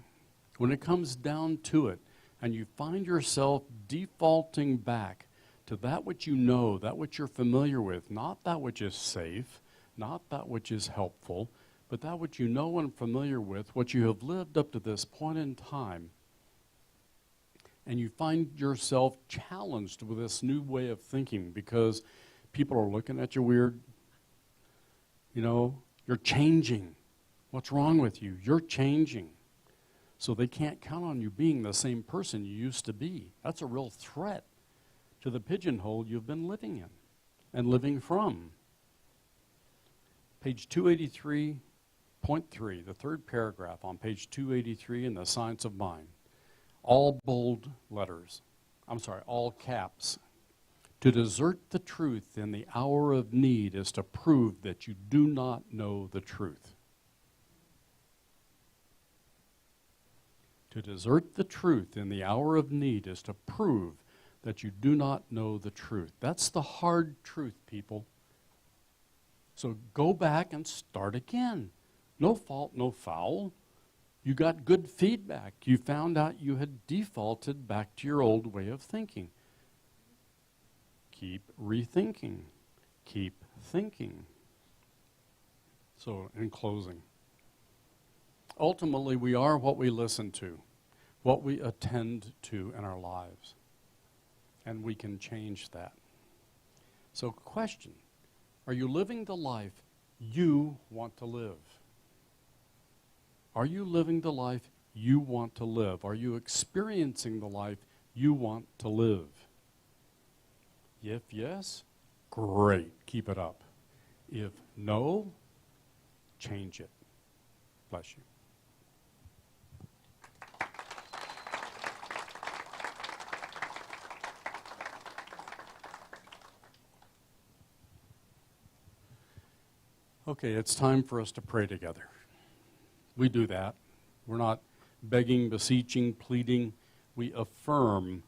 when it comes down to it, and you find yourself defaulting back to that which you know, that which you're familiar with, not that which is safe, not that which is helpful, but that which you know and familiar with, what you have lived up to this point in time, and you find yourself challenged with this new way of thinking because people are looking at you weird. You know, you're changing. What's wrong with you? You're changing. So they can't count on you being the same person you used to be. That's a real threat to the pigeonhole you've been living in and living from. Page 283.3, the third paragraph on page 283 in the Science of Mind. All bold letters, all caps. To desert the truth in the hour of need is to prove that you do not know the truth. To desert the truth in the hour of need is to prove that you do not know the truth. That's the hard truth, people. So go back and start again. No fault, no foul. You got good feedback. You found out you had defaulted back to your old way of thinking. Keep rethinking. Keep thinking. So, in closing, ultimately we are what we listen to, what we attend to in our lives. and we can change that. So question, are you living the life you want to live? Are you living the life you want to live? Are you experiencing the life you want to live? If yes, great, keep it up. If no, change it. Bless you. Okay, it's time for us to pray together. We do that. We're not begging, beseeching, pleading. We affirm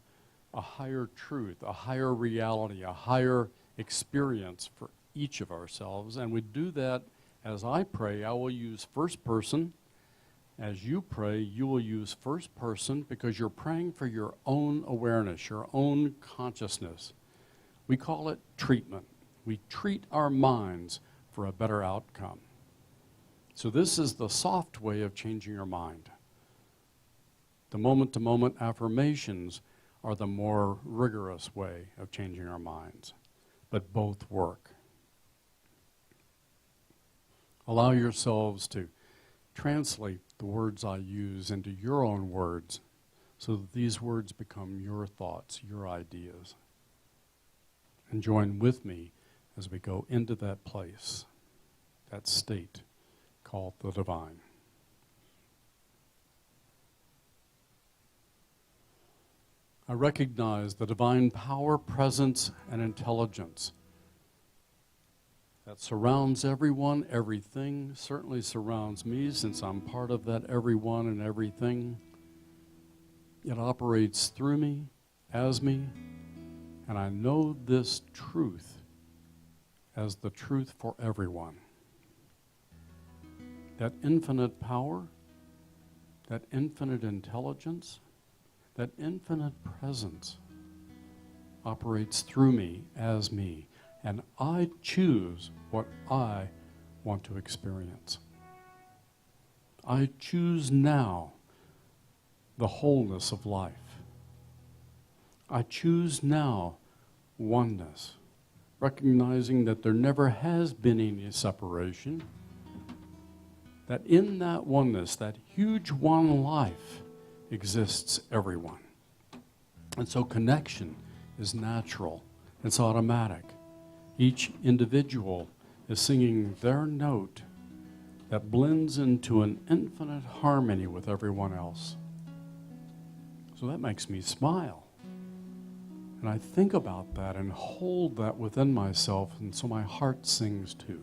a higher truth, a higher reality, a higher experience for each of ourselves. And we do that as I pray. I will use first person. As you pray, you will use first person because you're praying for your own awareness, your own consciousness. We call it treatment. We treat our minds for a better outcome. So this is the soft way of changing your mind. The moment-to-moment affirmations are the more rigorous way of changing our minds, but both work. Allow yourselves to translate the words I use into your own words so that these words become your thoughts, your ideas. And join with me as we go into that place, that state called the divine. I recognize the divine power, presence, and intelligence that surrounds everyone, everything, certainly surrounds me since I'm part of that everyone and everything. It operates through me, as me, and I know this truth as the truth for everyone. That infinite power, that infinite intelligence, that infinite presence operates through me, as me, and I choose what I want to experience. I choose now the wholeness of life. I choose now oneness, recognizing that there never has been any separation, that in that oneness, that huge one life, exists everyone. And so connection is natural, it's automatic. Each individual is singing their note that blends into an infinite harmony with everyone else. So that makes me smile. And I think about that and hold that within myself, and so my heart sings too.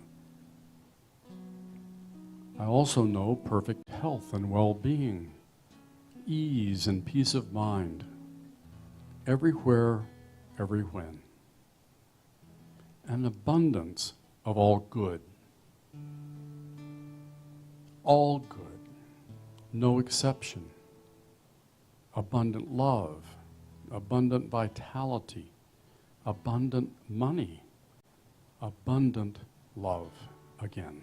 I also know perfect health and well-being, ease and peace of mind, everywhere, every when. An abundance of all good. All good, no exception. Abundant love, abundant vitality, abundant money, abundant love again.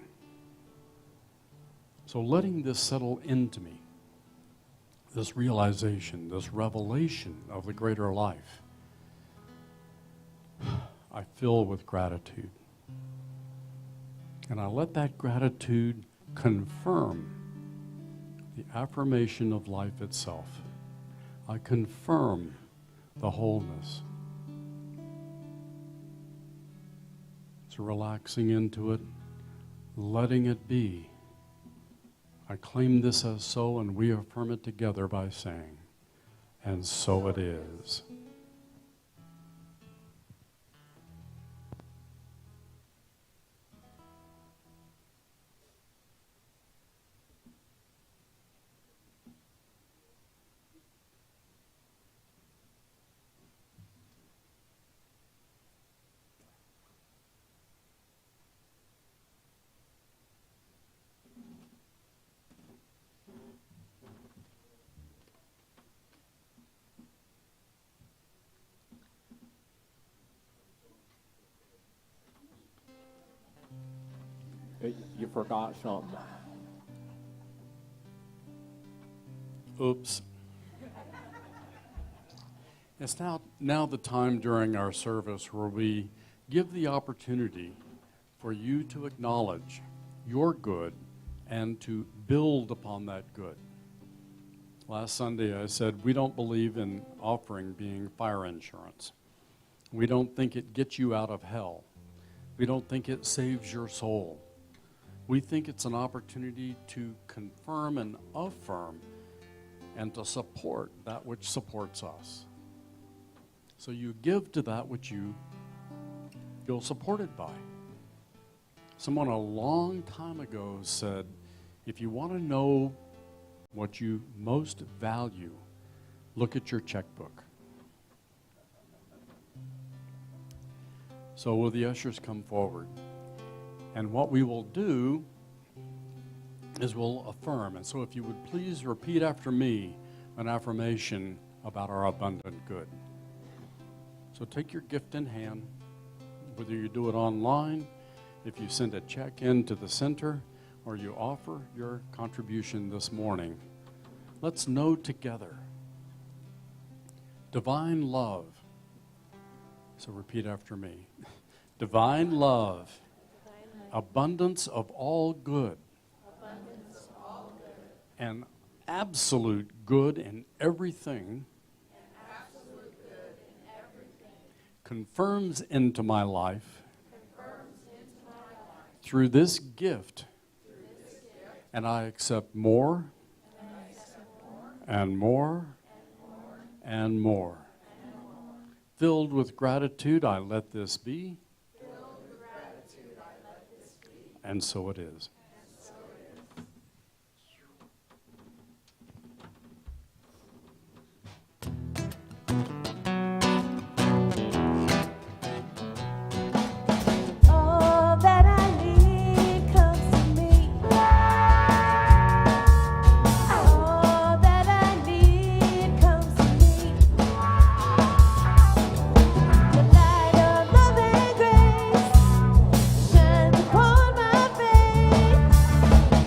So letting this settle into me, this realization, this revelation of the greater life, I fill with gratitude. And I let that gratitude confirm the affirmation of life itself. I confirm the wholeness. So relaxing into it, letting it be. I claim this as so, and we affirm it together by saying, and so it is. You forgot something. Oops. It's now the time during our service where we give the opportunity for you to acknowledge your good and to build upon that good. Last Sunday I said we don't believe in offering being fire insurance. We don't think it gets you out of hell. We don't think it saves your soul. We think it's an opportunity to confirm and affirm and to support that which supports us. So you give to that which you feel supported by. Someone a long time ago said, if you want to know what you most value, look at your checkbook. So will the ushers come forward? And what we will do is we'll affirm. And so if you would please repeat after me an affirmation about our abundant good. So take your gift in hand, whether you do it online, if you send a check in to the center, or you offer your contribution this morning. Let's know together. Divine love. So repeat after me. Divine love. Abundance of all good. And absolute good in everything. Confirms into my life. Through this gift. And I accept more. And more. And more. Filled with gratitude, I let this be. And so it is. All that I need comes to me. All that I need comes to me. The light of love and grace shines upon my face.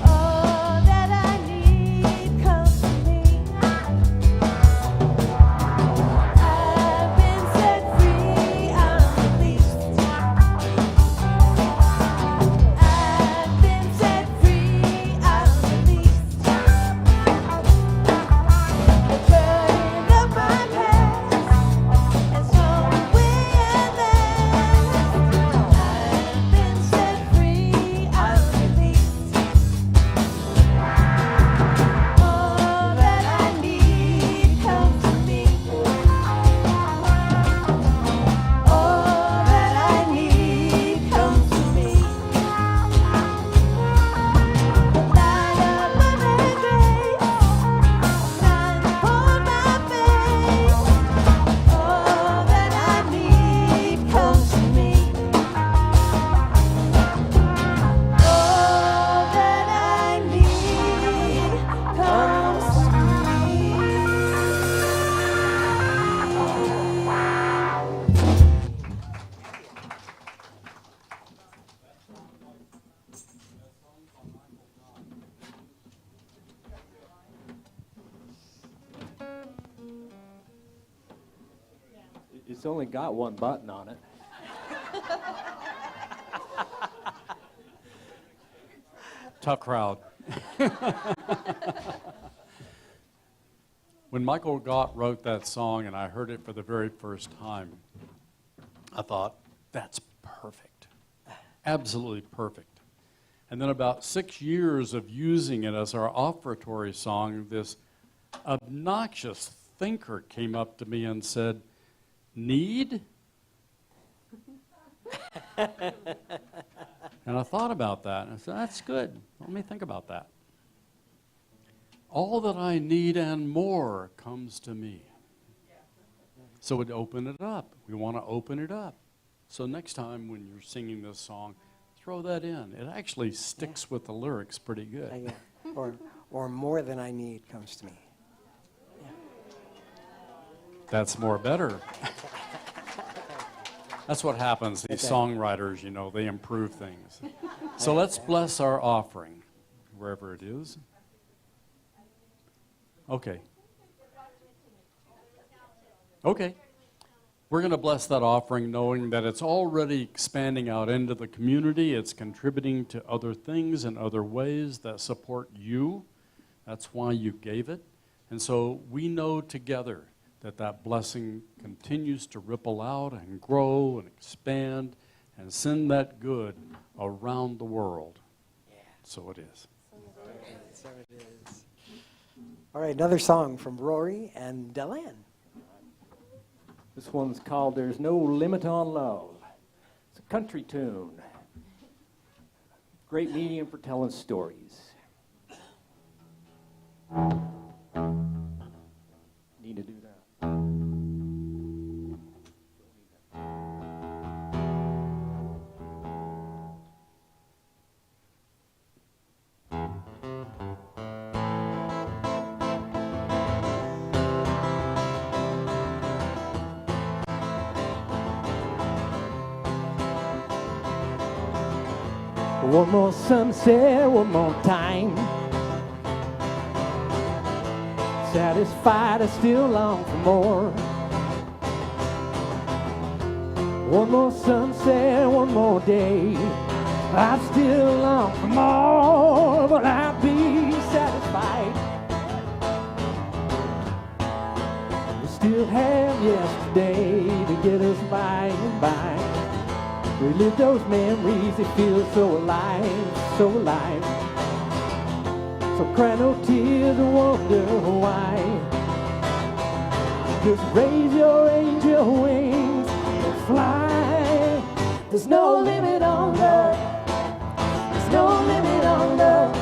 All that I need comes to me. I've been set free, I'm released. I've been set free, I'm released. The burden of my past has flown away at last. I've been set free, I'm released. All that I need comes to me. All that I need comes to me. The light of love and grace shines upon my face. All that I need comes to me. All that I need comes to me. It's only got one button on it. Tough crowd. When Michael Gott wrote that song and I heard it for the very first time, I thought, that's perfect. Absolutely perfect. And then about 6 years of using it as our offertory song, this obnoxious thinker came up to me and said, need? And I thought about that, and I said, that's good. Let me think about that. All that I need and more comes to me. So we'd open it up. We want to open it up. So next time when you're singing this song, throw that in. It actually sticks with the lyrics pretty good. Yeah. Or more than I need comes to me. That's more better. That's what happens. These songwriters, you know, they improve things. So let's bless our offering, wherever it is. Okay. Okay. We're going to bless that offering knowing that it's already expanding out into the community. It's contributing to other things and other ways that support you. That's why you gave it. And so we know together that that blessing continues to ripple out and grow and expand and send that good around the world. Yeah. So it is. So it is. All right, another song from Rory and Delan. This one's called There's No Limit on Love. It's a country tune. Great medium for telling stories. Need to do that. One more sunset, one more time. Satisfied, I still long for more. One more sunset, one more day. I still long for more, but I'll be satisfied. We still have yesterday to get us by and by. Relive those memories, they feel so alive, so alive. So cry no tears and wonder why. Just raise your angel wings and fly. There's no limit on love. There's no limit on love.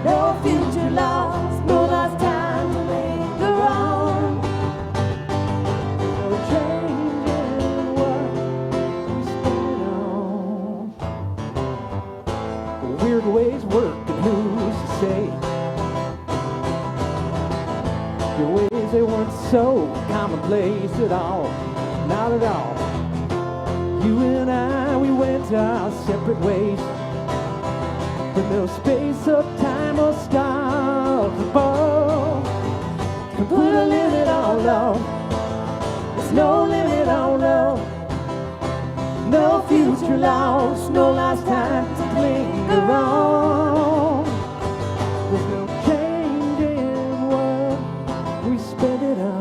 No future lost, no last time to linger on. No change in what we spend on. Weird ways work, and who's to say? Your ways, they weren't so commonplace at all. Not at all. You and I, we went our separate ways. But no space or time or stars above can put a limit on love. There's no limit on love. No future lost, no last time to linger on. There's no change in what we spend it on.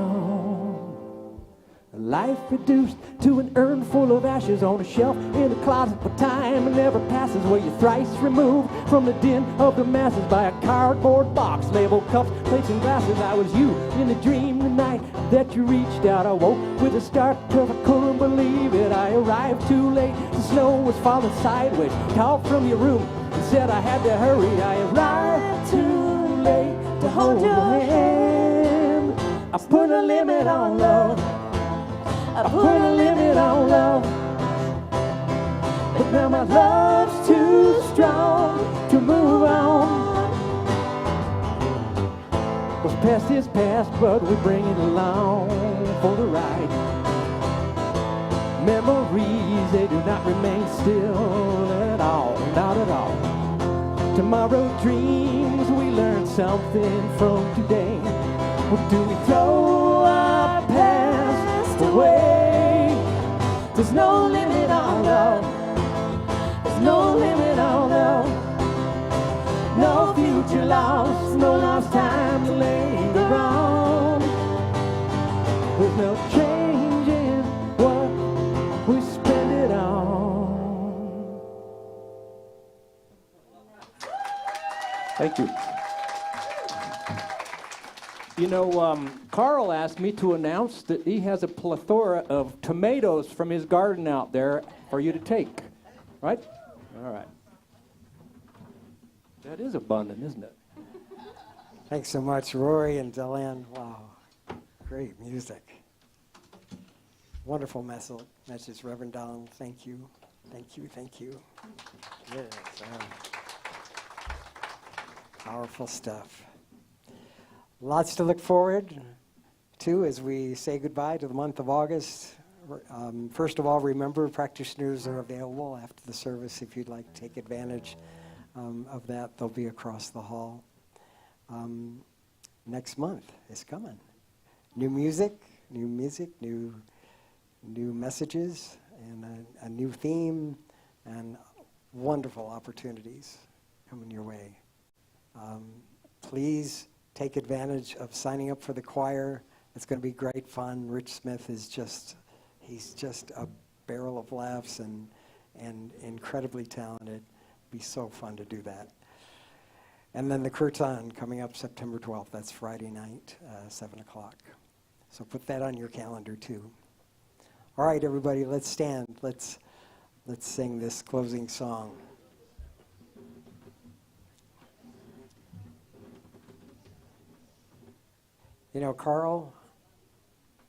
Life reduced to an urn full of ashes on a shelf in a closet, but time never passes where you're thrice removed from the din of the masses by a cardboard box labeled cups, plates, and glasses. I was you in a dream the night that you reached out. I woke with a start because I couldn't believe it. I arrived too late, the snow was falling sideways. Called from your room and said I had to hurry. I arrived too late to hold your hand. I put a limit on love. I put a limit on love. But now my love's too strong to move on. What's past is past, but we bring it along for the ride. Memories, they do not remain still at all, not at all. Tomorrow dreams, we learn something from today. Or do we throw our past away? There's no limit on love. There's no limit on love. No future lost, no lost time to linger on. There's no change in what we spend it on. Thank you. You know, Carl asked me to announce that he has a plethora of tomatoes from his garden out there for you to take. Right? All right. That is abundant, isn't it? Thanks so much, Rory and Delan. Wow, great music. Wonderful message, Reverend Don. Thank you, thank you, thank you. Yes, powerful stuff. Lots to look forward to as we say goodbye to the month of August. First of all, remember, practitioners are available after the service if you'd like to take advantage of that. They'll be across the hall. Next month is coming. New music, new new messages and a new theme and wonderful opportunities coming your way. Please take advantage of signing up for the choir. It's going to be great fun. Rich Smith is he's just a barrel of laughs and incredibly talented. Be so fun to do that. And then the Kirtan coming up September 12th. That's Friday night, 7 o'clock. So put that on your calendar too. All right, everybody, let's stand. Let's sing this closing song. You know, Carl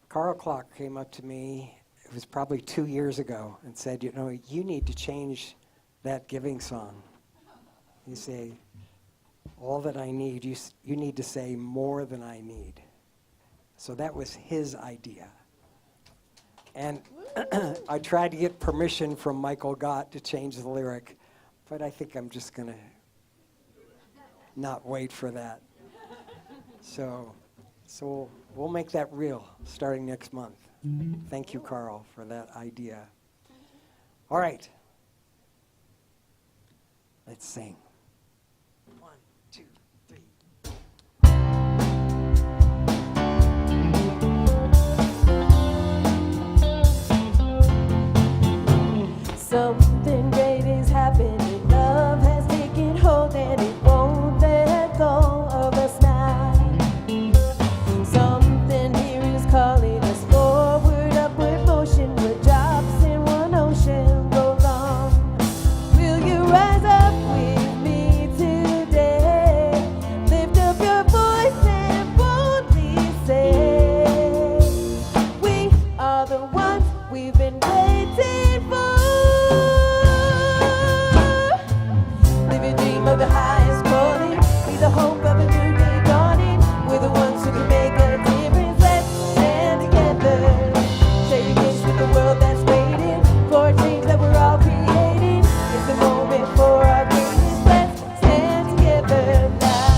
Clark came up to me, it was probably 2 years ago, and said, you know, you need to change that giving song. You say, all that I need, you need to say more than I need. So that was his idea. And I tried to get permission from Michael Gott to change the lyric, but I think I'm just going to not wait for that. So we'll make that real starting next month. Thank you, Carl, for that idea. All right. Let's sing. 1, 2, 3. Something great is happening. Love has taken hold and it won't let go of us now. Something here is calling us forward, upward motion. We're drops in one ocean. Go on. Will you rise up with me today? Lift up your voice and boldly say, we are the ones we've been waiting for. Live your dream of the highest calling. Be the hope of a new day dawning. We're the ones who can make a difference. Let's stand together. Share your gifts with the world that's waiting for a change that we're all creating. It's the moment for our greatness. Let's stand together now.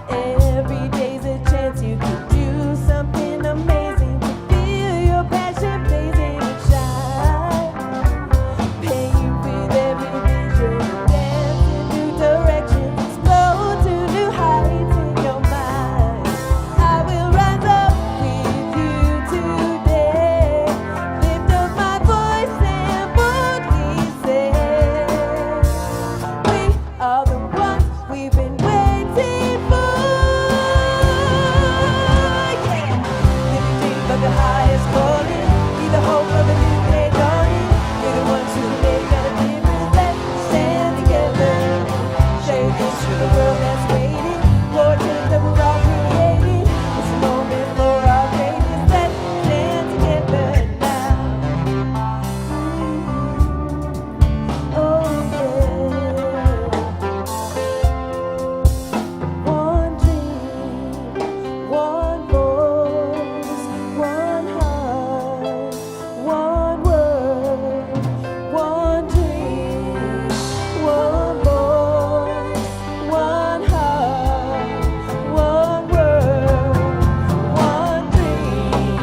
Every day's a chance you can do something amazing. To feel your passion blazing and shine. Paint with every vision, dance in new directions, explode to new heights in your mind. I will rise up with you today. Lift up my voice and boldly say, we are the ones we've been waiting for. Yeah. Live your dream of the highest calling. Be the hope of a new day dawning. We're the ones who make a difference. Let's stand together. Share your gifts with the world that's waiting for a change that we're all creating. It's a moment for our greatness. Let's stand together now. Oh yeah. One dream, one voice, one heart, one word. One dream, one voice, one heart, one word. One dream,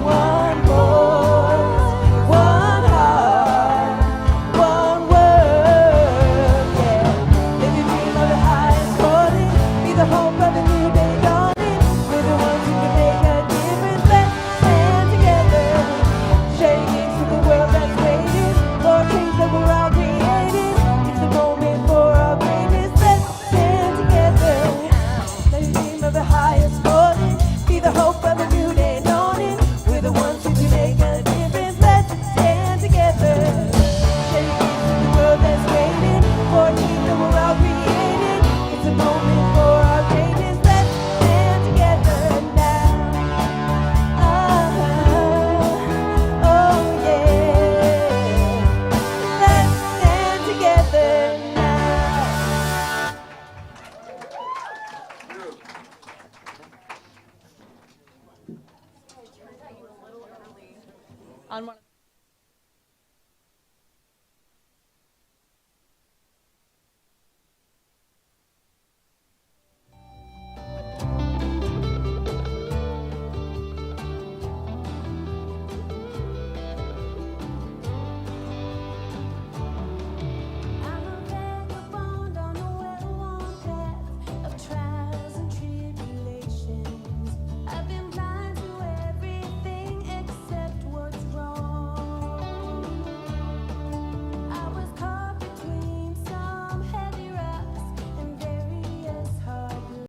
one voice, one heart, one word. Yeah. Live your dream of the highest calling. Be the hope of a new day dawning. We're the ones who can make a difference. Let's stand together. Share your gifts with the world that's waiting for a change that we're all creating. It's the moment for our greatness. Let's stand together. Let your dream of the highest calling. Be the hope of a new day dawning. We're the ones who can make a difference. Let's stand together. Share your gifts with the world that's waiting for a change that we're all creating. It's a moment for our greatness. Let's stand together now. Oh yeah. Let's stand together now. On one